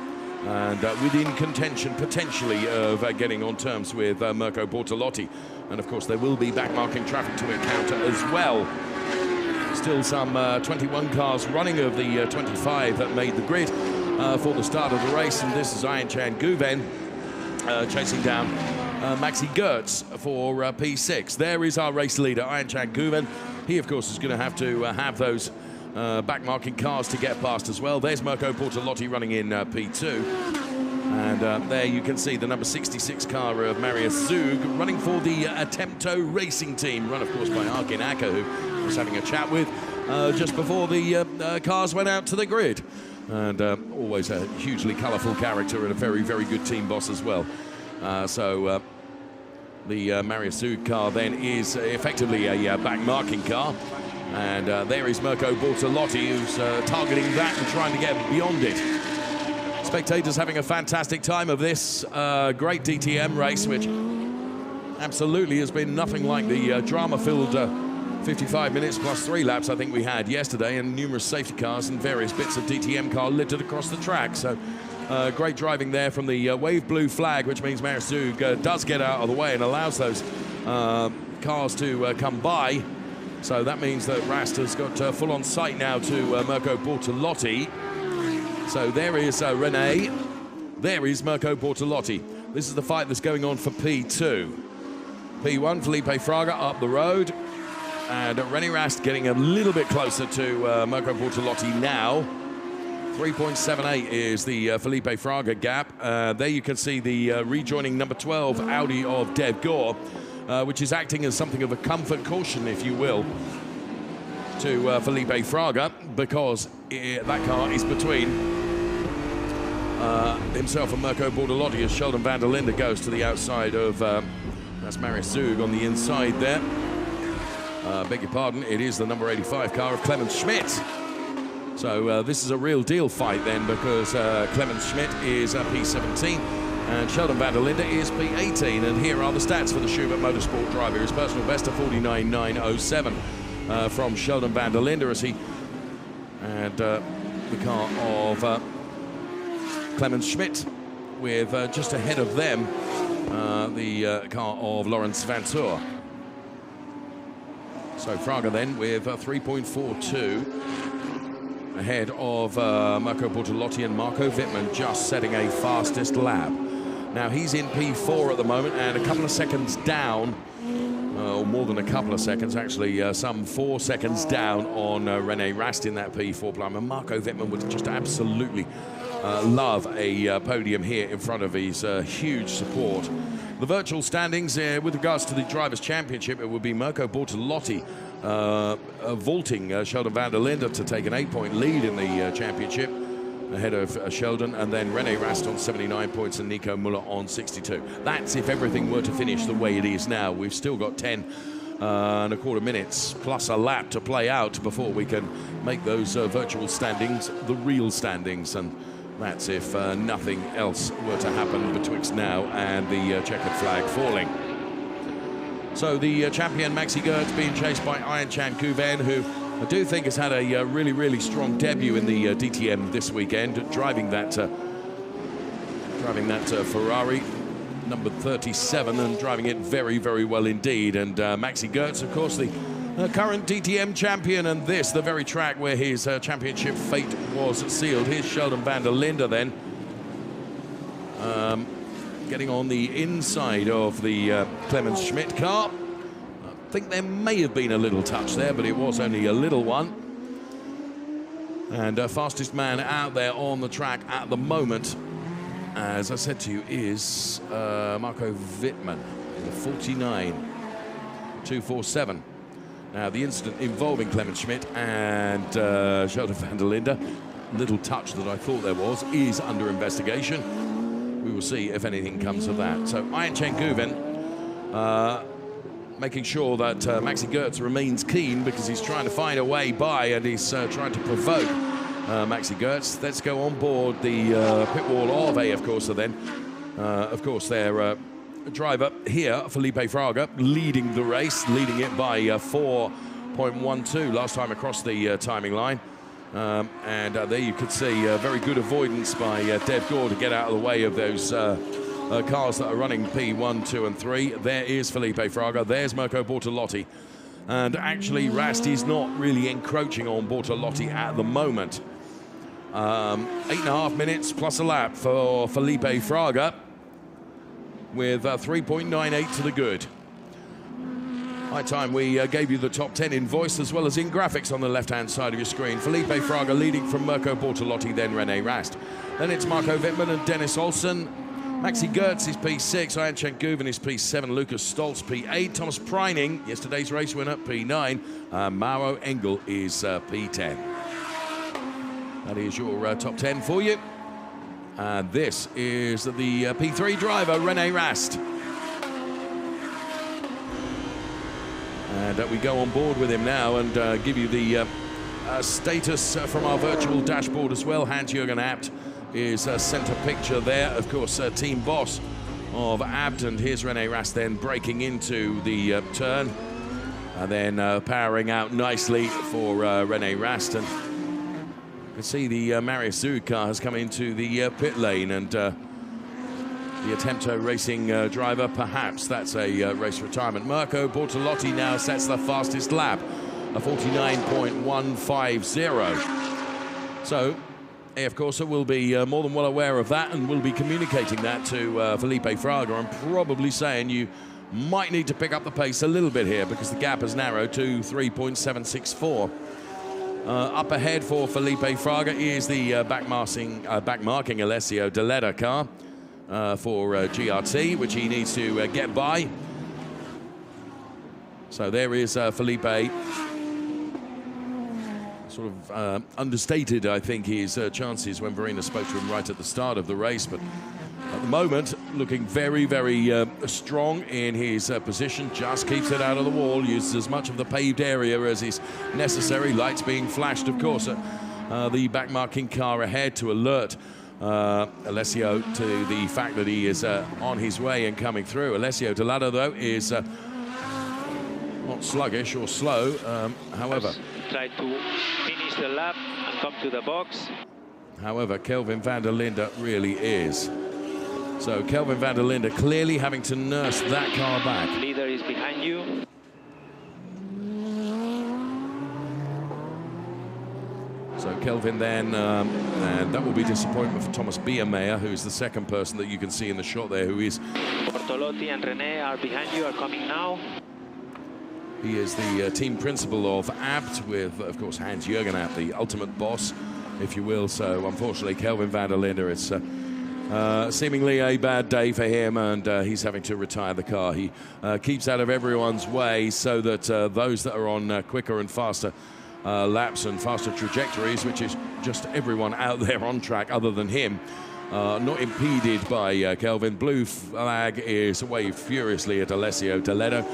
and within contention potentially of getting on terms with Mirko Bortolotti. And of course there will be backmarking traffic to encounter as well. Still some 21 cars running of the 25 that made the grid for the start of the race, and this is Ayan Guven chasing down Maxi Gertz for P6. There is our race leader, Ayan Guven. He, of course, is going to have those backmarking cars to get past as well. There's Mirko Bortolotti running in P2. And there you can see the number 66 car of Marius Zug running for the Attempto Racing team, run, of course, by Arkin Acker, who was having a chat with just before the cars went out to the grid. And always a hugely colourful character and a very, very good team boss as well. The Marius Zug car then is effectively a back marking car. And there is Mirko Bortolotti, who's targeting that and trying to get beyond it. Spectators having a fantastic time of this great DTM race, which absolutely has been nothing like the drama-filled 55 minutes plus 3 laps I think we had yesterday, and numerous safety cars and various bits of DTM car littered across the track. So great driving there from the wave blue flag, which means Marius Zug does get out of the way and allows those cars to come by. So that means that Rast has got full on sight now to Mirko Bortolotti. So there is Rene. There is Mirko Bortolotti. This is the fight that's going on for P2. P1, Felipe Fraga up the road. And Rene Rast getting a little bit closer to Mirko Bortolotti now. 3.78 is the Felipe Fraga gap. There you can see the rejoining number 12 Audi of Dev Gore, which is acting as something of a comfort caution, if you will, to Felipe Fraga, because that car is between himself and Mirko Bortolotti as Sheldon van der Linde goes to the outside of, that's Marius Zug on the inside there. Beg your pardon, it is the number 85 car of Clemens Schmidt. So this is a real deal fight then, because Clemens Schmidt is P17 and Sheldon van der Linde is P18. And here are the stats for the Schubert Motorsport driver. His personal best of 49.907 from Sheldon van der Linde as he... And the car of Clemens Schmidt with just ahead of them the car of Lawrence Vantour. So Fraga then with 3.42 ahead of Mirko Bortolotti and Marco Wittmann, just setting a fastest lap. Now he's in P4 at the moment and a couple of seconds down, or more than a couple of seconds actually, some 4 seconds down on Rene Rast in that P4 plumb. And Marco Wittmann would just absolutely love a podium here in front of his huge support. The virtual standings with regards to the Drivers' Championship, it would be Mirko Bortolotti vaulting Sheldon van der Linde to take an 8-point lead in the championship ahead of Sheldon, and then Rene Rast on 79 points and Nico Müller on 62. That's if everything were to finish the way it is now. We've still got 10.25 minutes plus a lap to play out before we can make those virtual standings the real standings, and that's if nothing else were to happen betwixt now and the checkered flag falling. So the champion Maxi Goertz being chased by Iron Chan Kuven, who I do think has had a really, really strong debut in the DTM this weekend, driving that Ferrari number 37 and driving it very, very well indeed. And Maxi Goertz, of course, the current DTM champion, and this, the very track where his championship fate was sealed. Here's Sheldon van der Linde then, getting on the inside of the Clemens Schmidt car. I think there may have been a little touch there, but it was only a little one. And fastest man out there on the track at the moment, as I said to you, is Marco Wittmann, the 49.247. Now, the incident involving Clemens Schmidt and Sheldon van der Linde, little touch that I thought there was, is under investigation. We will see if anything comes of that. So, Iron Chen Guven making sure that Maxi Goertz remains keen, because he's trying to find a way by, and he's trying to provoke Maxi Goertz. Let's go on board the pit wall of AF Corsa then. Of course, their driver here, Felipe Fraga, leading the race, leading it by 4.12 last time across the timing line. And there you could see very good avoidance by Dev Gore to get out of the way of those cars that are running P1, 2 and 3. There is Felipe Fraga, there's Mirko Bortolotti. And actually Rast is not really encroaching on Bortolotti at the moment. 8.5 minutes plus a lap for Felipe Fraga, with 3.98 to the good. High time we gave you the top 10 in voice as well as in graphics on the left-hand side of your screen. Felipe Fraga leading from Mirko Bortolotti, then Rene Rast. Then it's Marco Wittmann and Dennis Olsen. Maxi Goertz is P6, Ian Chen-Guven is P7, Lucas Stoltz P8, Thomas Preining, yesterday's race winner, P9, Mauro Engel is P10. That is your top 10 for you. And this is the P3 driver, René Rast. And we go on board with him now and give you the status from our virtual dashboard as well. Hans-Jürgen Abt is centre picture there. Of course, team boss of Abt, and here's René Rast then breaking into the turn. And then powering out nicely for René Rast. And you can see the Marius Zug car has come into the pit lane, and the Attempto Racing driver, perhaps that's a race retirement. Mirko Bortolotti now sets the fastest lap, a 49.150. So AF Corsa will be more than well aware of that and will be communicating that to Felipe Fraga, and probably saying you might need to pick up the pace a little bit here because the gap has narrowed to 3.764. Up ahead for Felipe Fraga is the backmarking Alessio Deletta car for GRT, which he needs to get by. So there is Felipe. Sort of understated, I think, his chances when Verena spoke to him right at the start of the race. But at the moment, looking very, very strong in his position. Just keeps it out of the wall, uses as much of the paved area as is necessary. Lights being flashed, of course, at the backmarking car ahead to alert Alessio to the fact that he is on his way and coming through. Alessio Delata, though, is not sluggish or slow, however. Try to finish the lap and come to the box. However, Kelvin van der Linde really is. So Kelvin van der Linde clearly having to nurse that car back. Leader is behind you. So Kelvin then, and that will be disappointment for Thomas Biermeier, who's the second person that you can see in the shot there, who is... Bortolotti and René are behind you, are coming now. He is the team principal of Abt, with, of course, Hans-Jürgen Abt, the ultimate boss, if you will. So, unfortunately, Kelvin van der Linde, it's seemingly a bad day for him, and he's having to retire the car. He keeps out of everyone's way so that those that are on quicker and faster laps and faster trajectories, which is just everyone out there on track other than him, not impeded by Kelvin. Blue flag is waved furiously at Alessio Toledo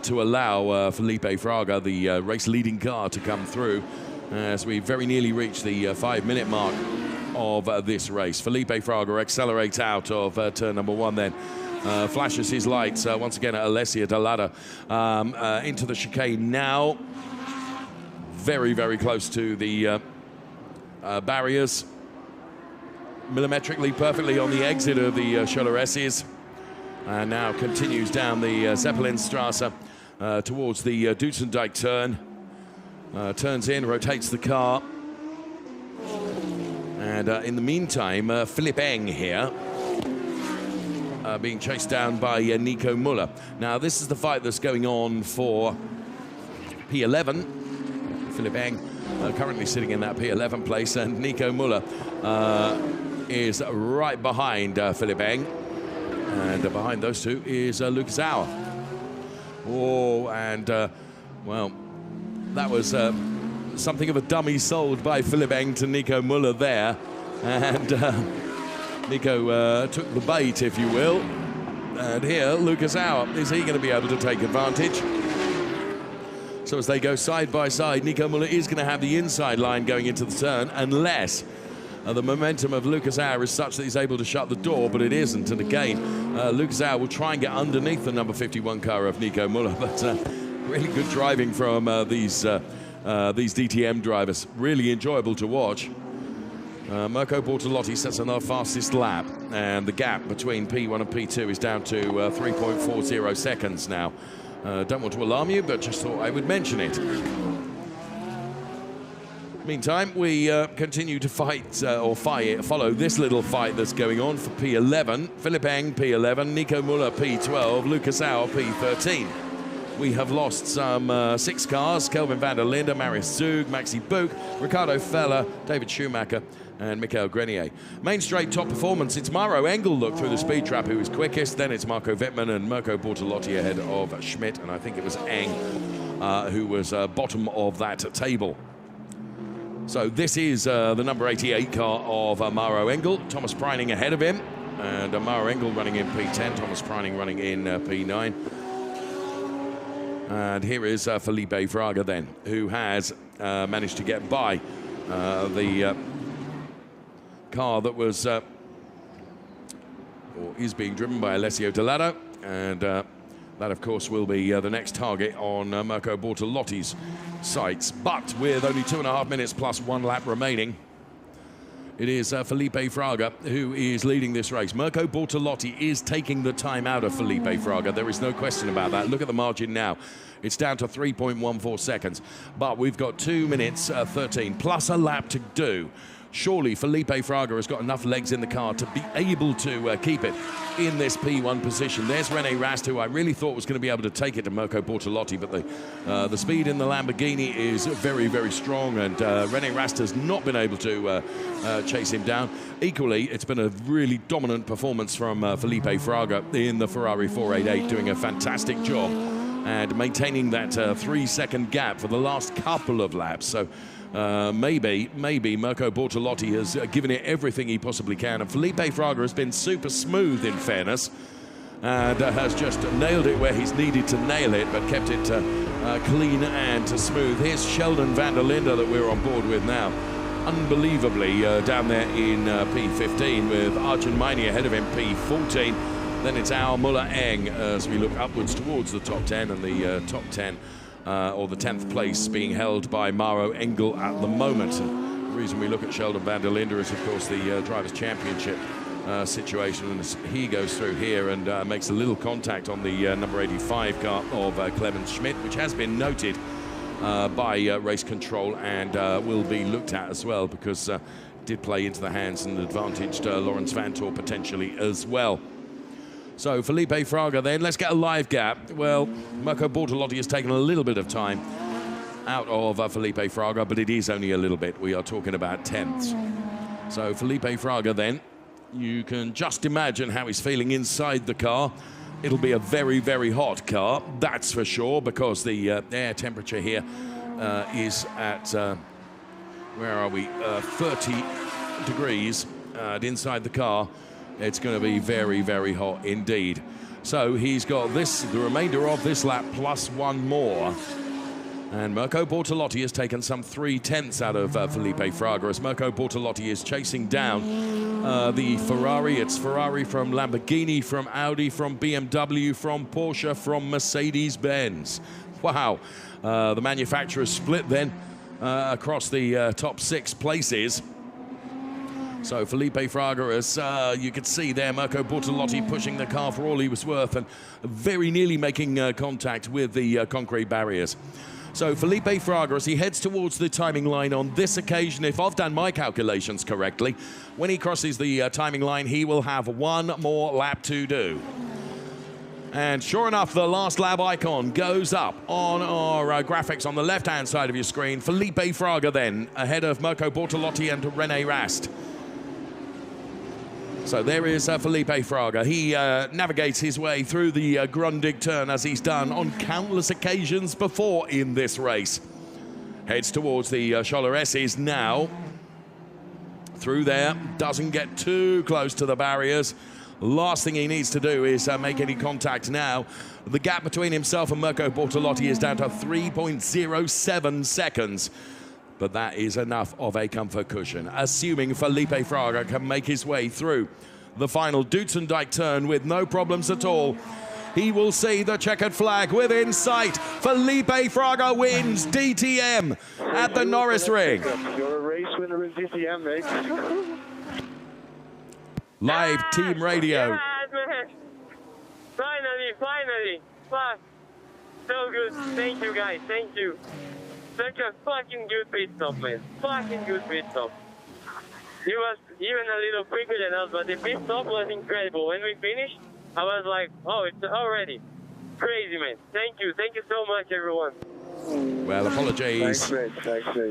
to allow Felipe Fraga, the race-leading car, to come through as we very nearly reach the 5-minute mark of this race. Felipe Fraga accelerates out of turn number 1 then. Flashes his lights once again at Alessio Toledo into the chicane now. Very, very close to the barriers. Millimetrically perfectly on the exit of the Scholeresses, and now continues down the Zeppelinstrasse towards the Dutzendijk turn. Turns in, rotates the car, and in the meantime, Philipp Eng here being chased down by Nico Müller. Now this is the fight that's going on for P11. Philipp Eng currently sitting in that P11 place, and Nico Müller is right behind Philipp Eng, and behind those two is Lucas Auer. Oh, and well, that was something of a dummy sold by Philipp Eng to Nico Müller there, and Nico took the bait, if you will. And here, Lucas Auer, is he going to be able to take advantage? So as they go side by side, Nico Müller is going to have the inside line going into the turn, unless the momentum of Lucas Auer is such that he's able to shut the door, but it isn't. And again, Lucas Auer will try and get underneath the number 51 car of Nico Müller, but really good driving from these DTM drivers. Really enjoyable to watch. Mirko Bortolotti sets another fastest lap, and the gap between P1 and P2 is down to 3.40 seconds now. Don't want to alarm you, but just thought I would mention it. Meantime, we continue to follow this little fight that's going on for P11. Philipp Eng, P11, Nico Müller, P12, Lucas Auer, P13. We have lost some 6 cars: Kelvin van der Linde, Marius Zug, Maxi Buch, Ricardo Feller, David Schumacher, and Michael Grenier. Main straight top performance, it's Maro Engel look through the speed trap who is quickest, then it's Marco Wittmann and Mirko Bortolotti ahead of Schmidt, and I think it was Eng who was bottom of that table. So this is the number 88 car of Maro Engel, Thomas Preining ahead of him, and Maro Engel running in P10, Thomas Preining running in P9. And here is Felipe Fraga then, who has managed to get by the car that was or is being driven by Alessio Delato, and that of course will be the next target on Mirko Bortolotti's sights. But with only 2.5 minutes plus 1 lap remaining, it is Felipe Fraga who is leading this race. Mirko Bortolotti is taking the time out of Felipe Fraga. There is no question about that. Look at the margin now. It's down to 3.14 seconds. But we've got 2 minutes 13 plus a lap to do. Surely Felipe Fraga has got enough legs in the car to be able to keep it in this P1 position. There's René Rast, who I really thought was going to be able to take it to Mirko Bortolotti, but the speed in the Lamborghini is very, very strong, and René Rast has not been able to chase him down. Equally, it's been a really dominant performance from Felipe Fraga in the Ferrari 488, doing a fantastic job and maintaining that 3-second gap for the last couple of laps. So maybe Mirko Bortolotti has given it everything he possibly can, and Felipe Fraga has been super smooth, in fairness, and has just nailed it where he's needed to nail it, but kept it clean and smooth. Here's Sheldon van der Linde that we're on board with now, unbelievably down there in P15, with Arjun Maini ahead of him, P14. Then it's Al Muller-Eng as we look upwards towards the top 10, and the top 10 or the 10th place being held by Maro Engel at the moment. And the reason we look at Sheldon van der Linde is, of course, the Drivers' Championship situation. And he goes through here and makes a little contact on the number 85 car of Clemens Schmidt, which has been noted by race control and will be looked at as well, because it did play into the hands and advantaged Lawrence Vantor potentially as well. So Felipe Fraga then, let's get a live gap. Well, Mirko Bortolotti has taken a little bit of time out of Felipe Fraga, but it is only a little bit. We are talking about tenths. So Felipe Fraga then, you can just imagine how he's feeling inside the car. It'll be a very, very hot car, that's for sure, because the air temperature here is at, where are we, 30 degrees inside the car. It's going to be very, very hot indeed. So he's got the remainder of this lap plus 1 more. And Mirko Bortolotti has taken some 3/10 out of Felipe Fraga, as Mirko Bortolotti is chasing down the Ferrari. It's Ferrari from Lamborghini, from Audi, from BMW, from Porsche, from Mercedes-Benz. Wow. The manufacturers split then across the top 6 places. So Felipe Fraga, as you could see there, Mirko Bortolotti pushing the car for all he was worth and very nearly making contact with the concrete barriers. So Felipe Fraga, as he heads towards the timing line on this occasion, if I've done my calculations correctly, when he crosses the timing line, he will have 1 more lap to do. And sure enough, the last lap icon goes up on our graphics on the left-hand side of your screen. Felipe Fraga then, ahead of Mirko Bortolotti and René Rast. So there is Felipe Fraga. He navigates his way through the Grundig turn, as he's done on countless occasions before in this race. Heads towards the Scholler S's now. Through there, doesn't get too close to the barriers. Last thing he needs to do is make any contact now. The gap between himself and Mirko Bortolotti is down to 3.07 seconds. But that is enough of a comfort cushion, assuming Felipe Fraga can make his way through the final Dutzendijk turn with no problems at all. He will see the checkered flag within sight. Felipe Fraga wins DTM at the Norisring. You're a race winner in DTM, mate. Live team radio. Yes, man. Finally. Fuck. So good. Thank you, guys. Thank you. Such a fucking good pit stop, man. Fucking good pit stop. He was even a little quicker than us, but the pit stop was incredible. When we finished, I was like, oh, it's already crazy, man. Thank you so much, everyone. Well, apologies Thanks,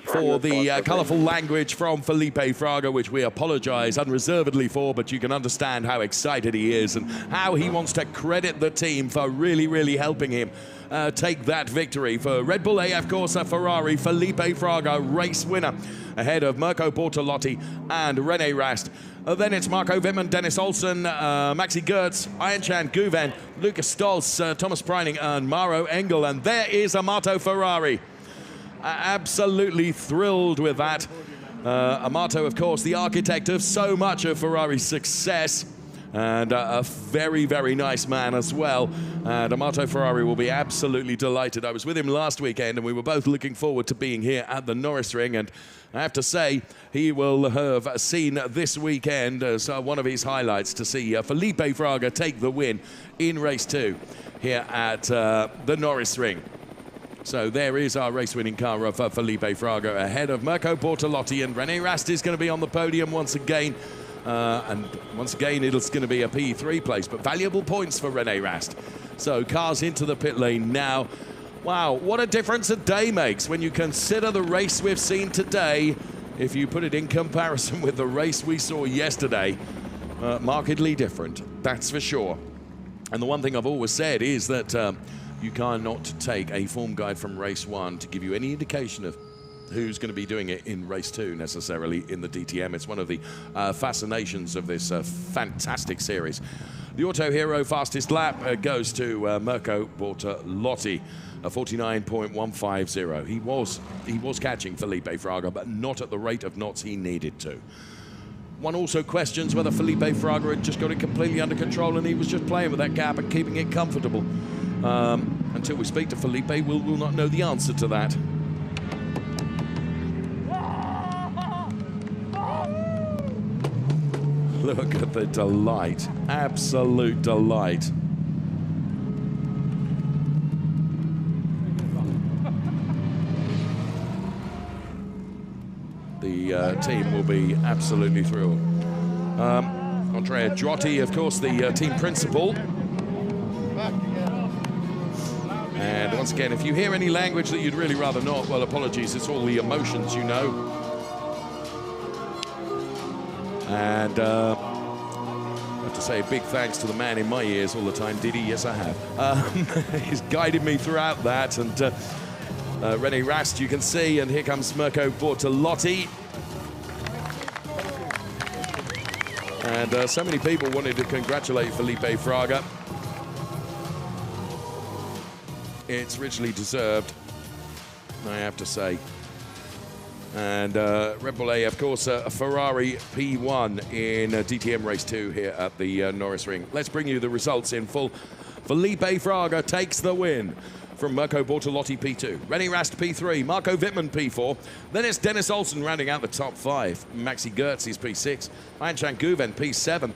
for the colourful language from Felipe Fraga, which we apologise unreservedly for, but you can understand how excited he is and how he wants to credit the team for really, really helping him take that victory. For Red Bull AF Corsa Ferrari, Felipe Fraga, race winner, ahead of Mirko Bortolotti and René Rast. Then it's Marco Wittmann, Dennis Olsen, Maxi Goertz, Ayhancan Guven, Lucas Stolz, Thomas Preining and Mauro Engel. And there is Amato Ferrari. Absolutely thrilled with that. Amato, of course, the architect of so much of Ferrari's success. And a very, very nice man as well. And Amato Ferrari will be absolutely delighted. I was with him last weekend and we were both looking forward to being here at the Norisring. And I have to say, he will have seen this weekend as one of his highlights to see Felipe Fraga take the win in race 2 here at the Norisring. So there is our race-winning car of Felipe Fraga ahead of Mirko Bortolotti, and René Rast is going to be on the podium once again. And once again, it's going to be a P3 place, but valuable points for René Rast. So cars into the pit lane now. Wow, what a difference a day makes when you consider the race we've seen today. If you put it in comparison with the race we saw yesterday, markedly different, that's for sure. And the one thing I've always said is that you cannot take a form guide from race 1 to give you any indication of who's going to be doing it in race 2 necessarily in the DTM. It's one of the fascinations of this fantastic series. The Auto Hero fastest lap goes to Mirko Bortolotti, 49.150. He was catching Felipe Fraga, but not at the rate of knots he needed to. One also questions whether Felipe Fraga had just got it completely under control and he was just playing with that gap and keeping it comfortable. Until we speak to Felipe, we'll not know the answer to that. Look at the delight, absolute delight. The team will be absolutely thrilled. Andrea Drotti, of course, the team principal. And once again, if you hear any language that you'd really rather not, well, apologies, it's all the emotions, you know. And I have to say a big thanks to the man in my ears all the time, Didi. Yes, I have. He's guided me throughout that. And René Rast, you can see, and here comes Mirko Bortolotti. And so many people wanted to congratulate Felipe Fraga. It's richly deserved, I have to say. And Red Bull AF Corsa, a Ferrari P1 in DTM Race 2 here at the Norisring. Let's bring you the results in full. Felipe Fraga takes the win from Mirko Bortolotti P2. René Rast P3, Marco Wittmann P4. Then it's Dennis Olsen rounding out the top 5. Maxi Goertz is P6. Ayhancan Guven P7.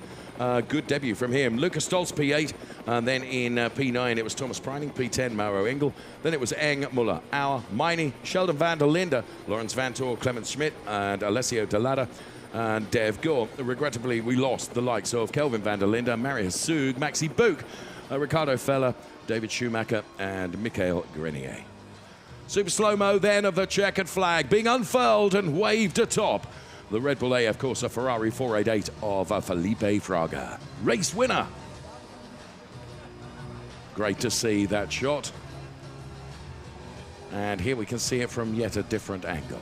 Good debut from him. Lucas Stolz P8, and then in P9 it was Thomas Preining, P10 Mauro Engel, then it was Eng, Muller, Auer, Meini, Sheldon van der Linde, Lawrence Vantor, Clemens Schmidt, and Alessio Dell'Ada, and Dev Gore. Regrettably, we lost the likes of Kelvin van der Linde, Marius Sug, Maxi Buch, Ricardo Feller, David Schumacher, and Michael Grenier. Super slow-mo then of the checkered flag being unfurled and waved atop the Red Bull AF Corsa Ferrari 488 of Felipe Fraga. Race winner. Great to see that shot. And here we can see it from yet a different angle.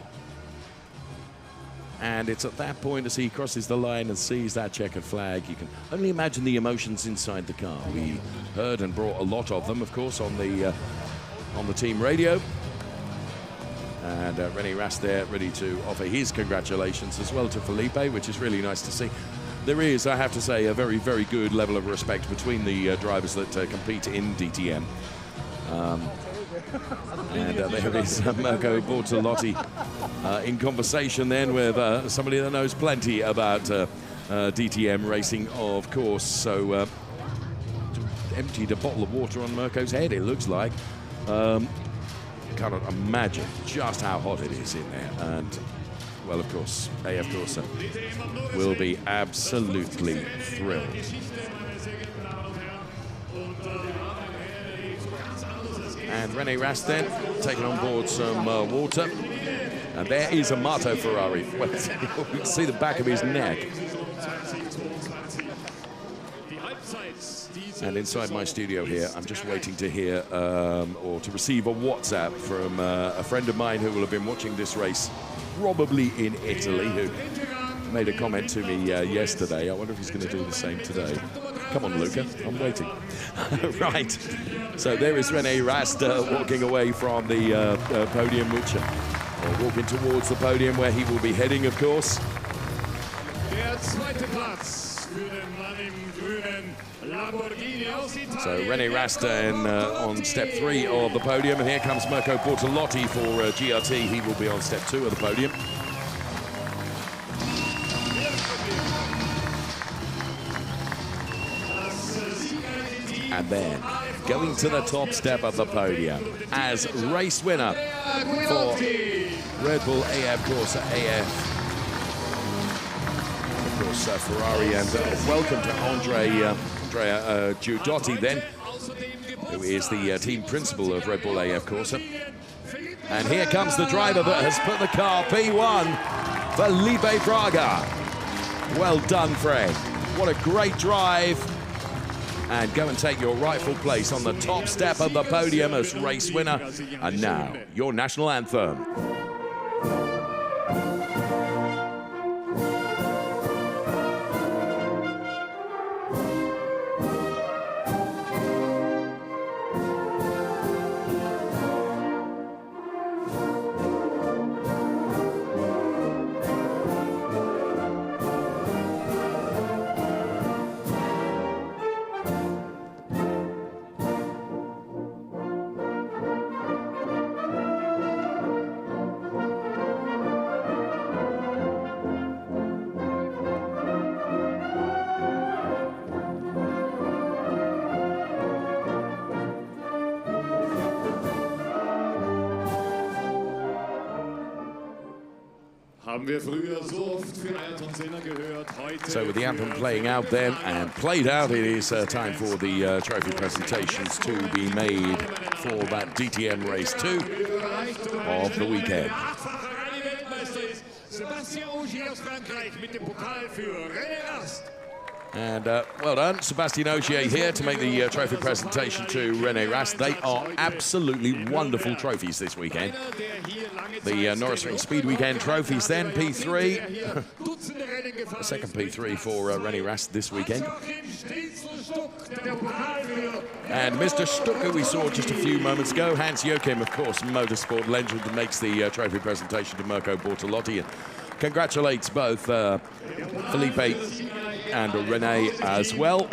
And it's at that point as he crosses the line and sees that checkered flag, you can only imagine the emotions inside the car. We heard and brought a lot of them, of course, on the team radio. And René Rast there ready to offer his congratulations as well to Felipe, which is really nice to see. There is, I have to say, a very, very good level of respect between the drivers that compete in DTM. And there is Mirko Bortolotti in conversation then with somebody that knows plenty about DTM racing, of course. So emptied a bottle of water on Mirko's head, it looks like. Cannot imagine just how hot it is in there. And, well, of course, AF Corsa will be absolutely thrilled. And Rene Rast then taking on board some water. And there is a Mato Ferrari. Well, you can see the back of his neck. And inside my studio here, I'm just waiting to hear or to receive a WhatsApp from a friend of mine who will have been watching this race, probably in Italy, who made a comment to me yesterday. I wonder if he's going to do the same today. Come on, Luca, I'm waiting. Right, so there is Rene Rast walking away from the podium, which walking towards the podium where he will be heading, of course. So Rene Rast on step 3 of the podium, and here comes Mirko Bortolotti for GRT. He will be on step 2 of the podium. And then going to the top step of the podium as race winner for Red Bull AF Corsa AF. Of course, Ferrari, and welcome to Andrea Giudotti then, who is the team principal of Red Bull AF Corsa. And here comes the driver that has put the car P1, Felipe Fraga. Well done, Fred. What a great drive. And go and take your rightful place on the top step of the podium as race winner. And now, your national anthem. So with the anthem playing out then and played out, it is time for the trophy presentations to be made for that DTM Race 2 of the weekend. And well done, Sébastien Ogier here to make the trophy presentation to Rene Rast. They are absolutely wonderful trophies this weekend. The Norisring Speed Weekend trophies then, P3. A second P3 for Rene Rast this weekend. And Mr. Stuck, who we saw just a few moments ago, Hans Joachim, of course, motorsport legend, that makes the trophy presentation to Mirko Bortolotti. And congratulates both Felipe and Rene as well.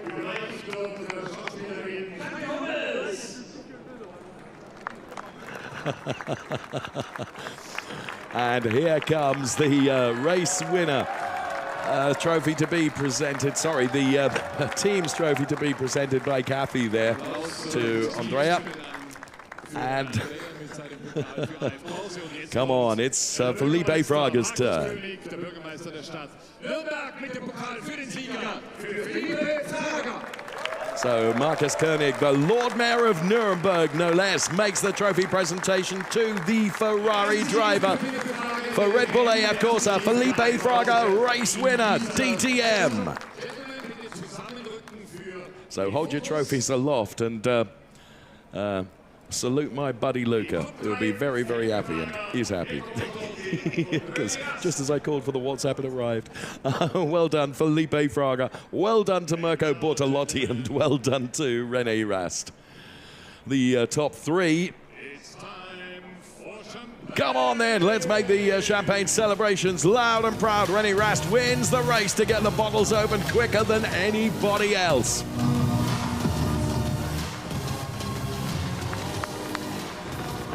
And here comes the race winner trophy to be presented. Sorry, the team's trophy to be presented by Kathy there to Andrea. And come on, it's Felipe Fraga's turn. So Markus Koenig, the Lord Mayor of Nuremberg, no less, makes the trophy presentation to the Ferrari driver for Red Bull AF Corsa, Felipe Fraga, race winner, DTM. So hold your trophies aloft and salute my buddy Luca. He'll be very, very happy, and he's happy. Because just as I called for the WhatsApp, it arrived. Well done, Felipe Fraga. Well done to Mirko Bortolotti, and well done to Rene Rast. The top 3. Come on then, let's make the champagne celebrations loud and proud. Rene Rast wins the race to get the bottles open quicker than anybody else.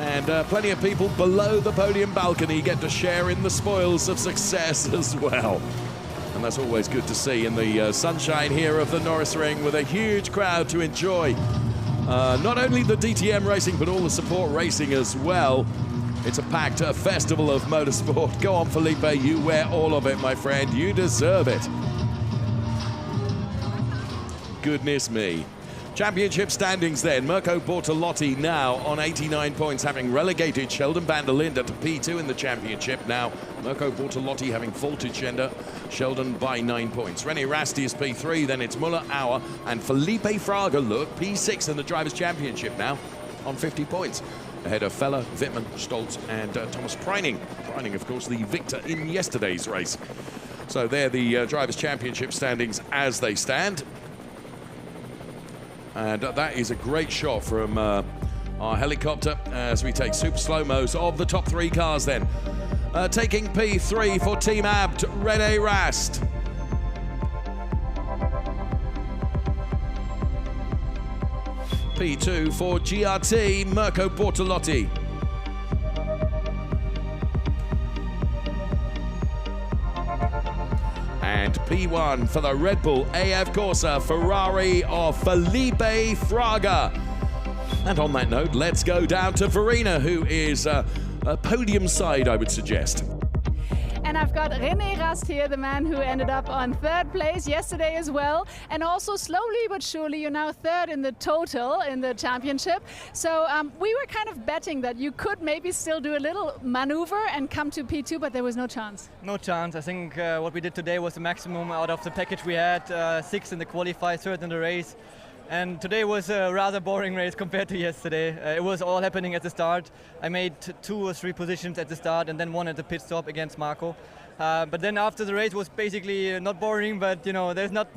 And plenty of people below the podium balcony get to share in the spoils of success as well. And that's always good to see in the sunshine here of the Norisring, with a huge crowd to enjoy not only the DTM racing, but all the support racing as well. It's a packed festival of motorsport. Go on, Felipe, you wear all of it, my friend. You deserve it. Goodness me. Championship standings then. Mirko Bortolotti now on 89 points, having relegated Sheldon van der Linde to P2 in the championship. Now, Mirko Bortolotti having faulted Sheldon by 9 points. René Rast is P3, then it's Muller, Auer, and Felipe Fraga, look, P6 in the Drivers' Championship now on 50 points. Ahead of Feller, Wittmann, Stolz, and Thomas Preining. Preining, of course, the victor in yesterday's race. So they're the Drivers' Championship standings as they stand. And that is a great shot from our helicopter as we take super slow-mos of the top 3 cars then. Taking P3 for Team Abt, René Rast. P2 for GRT, Mirko Bortolotti. And P1 for the Red Bull AF Corsa Ferrari of Felipe Fraga. And on that note, let's go down to Verena, who is a podium side, I would suggest. And I've got René Rast here, the man who ended up on 3rd place yesterday as well. And also slowly but surely, you're now 3rd in the total in the championship. So we were kind of betting that you could maybe still do a little maneuver and come to P2, but there was no chance. No chance. I think what we did today was the maximum out of the package we had. 6th in the qualify, 3rd in the race. And today was a rather boring race compared to yesterday. It was all happening at the start. I made 2 or 3 positions at the start and then 1 at the pit stop against Marco. But then after the race was basically not boring, but you know, there's not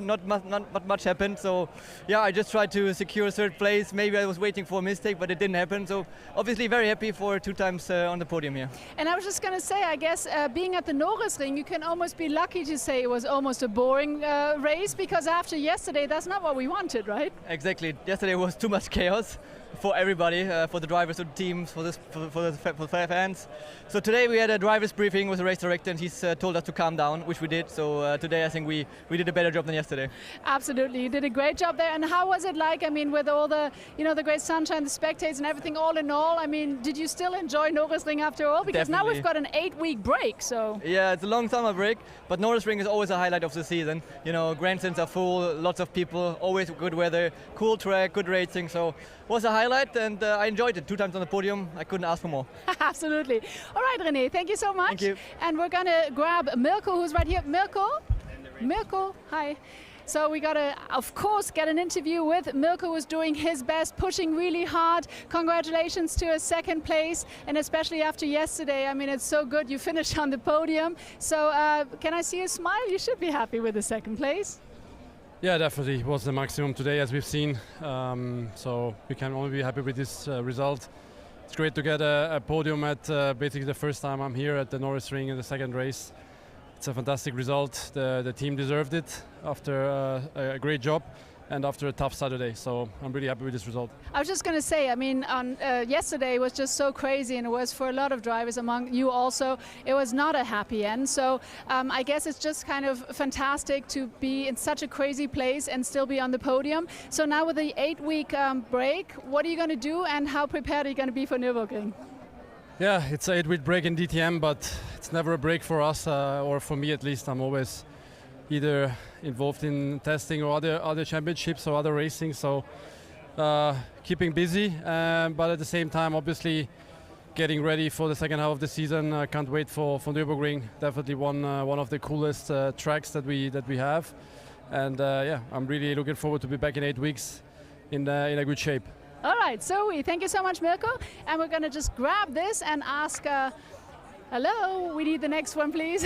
much happened. So yeah, I just tried to secure 3rd place. Maybe I was waiting for a mistake, but it didn't happen. So obviously very happy for 2 times on the podium here. And I was just going to say, I guess being at the Norisring, you can almost be lucky to say it was almost a boring race, because after yesterday, that's not what we wanted, right? Exactly. Yesterday was too much chaos for everybody, for the drivers, for the teams, for the fans. So today we had a drivers briefing with the race director, and he's told us to calm down, which we did. So today I think we did a better job than yesterday. Absolutely, you did a great job there. And how was it like? I mean, with all the, the great sunshine, the spectators, and everything, all in all. I mean, did you still enjoy Norisring after all? Because Definitely. Now we've got an 8-week break. So yeah, it's a long summer break, but Norisring is always a highlight of the season. You know, grandstands are full, lots of people, always good weather, cool track, good racing. So it was a highlight, and I enjoyed it. 2 times on the podium. I couldn't ask for more. Absolutely. All right, René, thank you so much. Thank you. And we're going to grab Mirko, who's right here. Mirko, hi. So we got to, of course, get an interview with Mirko, who's doing his best, pushing really hard. Congratulations to a 2nd place, and especially after yesterday. I mean, it's so good you finished on the podium. So can I see a smile? You should be happy with the 2nd place. Yeah, definitely. It was the maximum today, as we've seen. So we can only be happy with this result. It's great to get a podium at basically the first time I'm here at the Norisring in the 2nd race. It's a fantastic result. The team deserved it after a great job and after a tough Saturday. So I'm really happy with this result. I was just going to say, I mean, on yesterday was just so crazy, and it was for a lot of drivers, among you also, it was not a happy end. So I guess it's just kind of fantastic to be in such a crazy place and still be on the podium. So now with the 8-week break, what are you going to do, and how prepared are you going to be for Nürburgring? Yeah, it's an 8-week break in DTM, but it's never a break for us, or for me at least. I'm always either involved in testing or other championships or other racing, so keeping busy, but at the same time obviously getting ready for the 2nd half of the season. I can't wait for Nürburgring. Definitely one of the coolest tracks that we have, and yeah, I'm really looking forward to be back in 8 weeks in a good shape. All right, so thank you so much, Mirko, and we're going to just grab this and ask hello, we need the next one, please.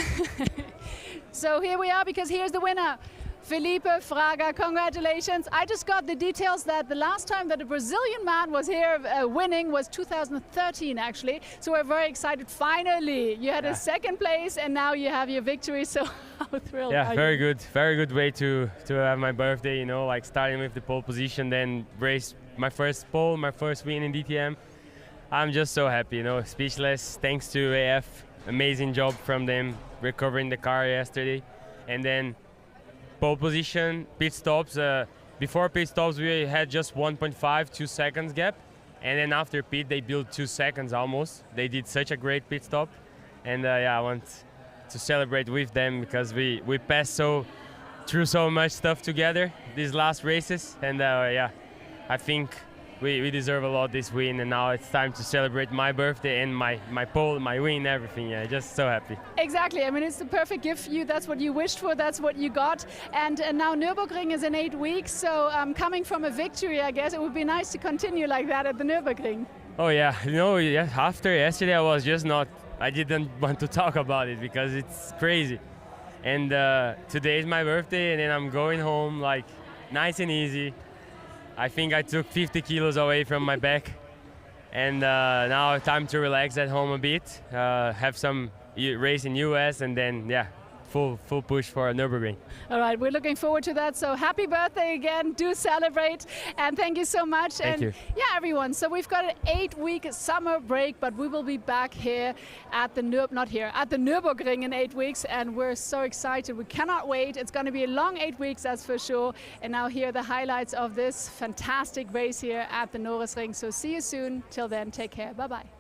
So here we are, because here's the winner, Felipe Fraga. Congratulations. I just got the details that the last time that a Brazilian man was here winning was 2013, actually. So we're very excited. Finally, you had a 2nd place, and now you have your victory. So how thrilled are you? Very good. Very good way to have my birthday, like starting with the pole position, then race my first pole, my first win in DTM. I'm just so happy, speechless. Thanks to AF, amazing job from them recovering the car yesterday. And then pole position, pit stops. Before pit stops, we had just 1.5-2 seconds gap. And then after pit, they built 2 seconds almost. They did such a great pit stop. And I want to celebrate with them, because we passed through so much stuff together these last races. And I think we deserve a lot this win, and now it's time to celebrate my birthday and my pole, my win, everything. Yeah, just so happy. Exactly. I mean, it's the perfect gift for you. That's what you wished for. That's what you got. And now Nürburgring is in 8 weeks. So coming from a victory, I guess it would be nice to continue like that at the Nürburgring. Oh yeah, after yesterday I was just not. I didn't want to talk about it because it's crazy. And today is my birthday, and then I'm going home like nice and easy. I think I took 50 kilos away from my back, and now time to relax at home a bit, have some race in US, and then full push for Nürburgring. All right, we're looking forward to that. So happy birthday again, do celebrate, and thank you so much. Thank you. Yeah, everyone, so we've got an 8-week summer break, but we will be back here at the Nürburgring in 8 weeks, and we're so excited. We cannot wait. It's going to be a long 8 weeks, that's for sure. And now here are the highlights of this fantastic race here at the Norisring. So see you soon. Till then, take care. Bye-bye.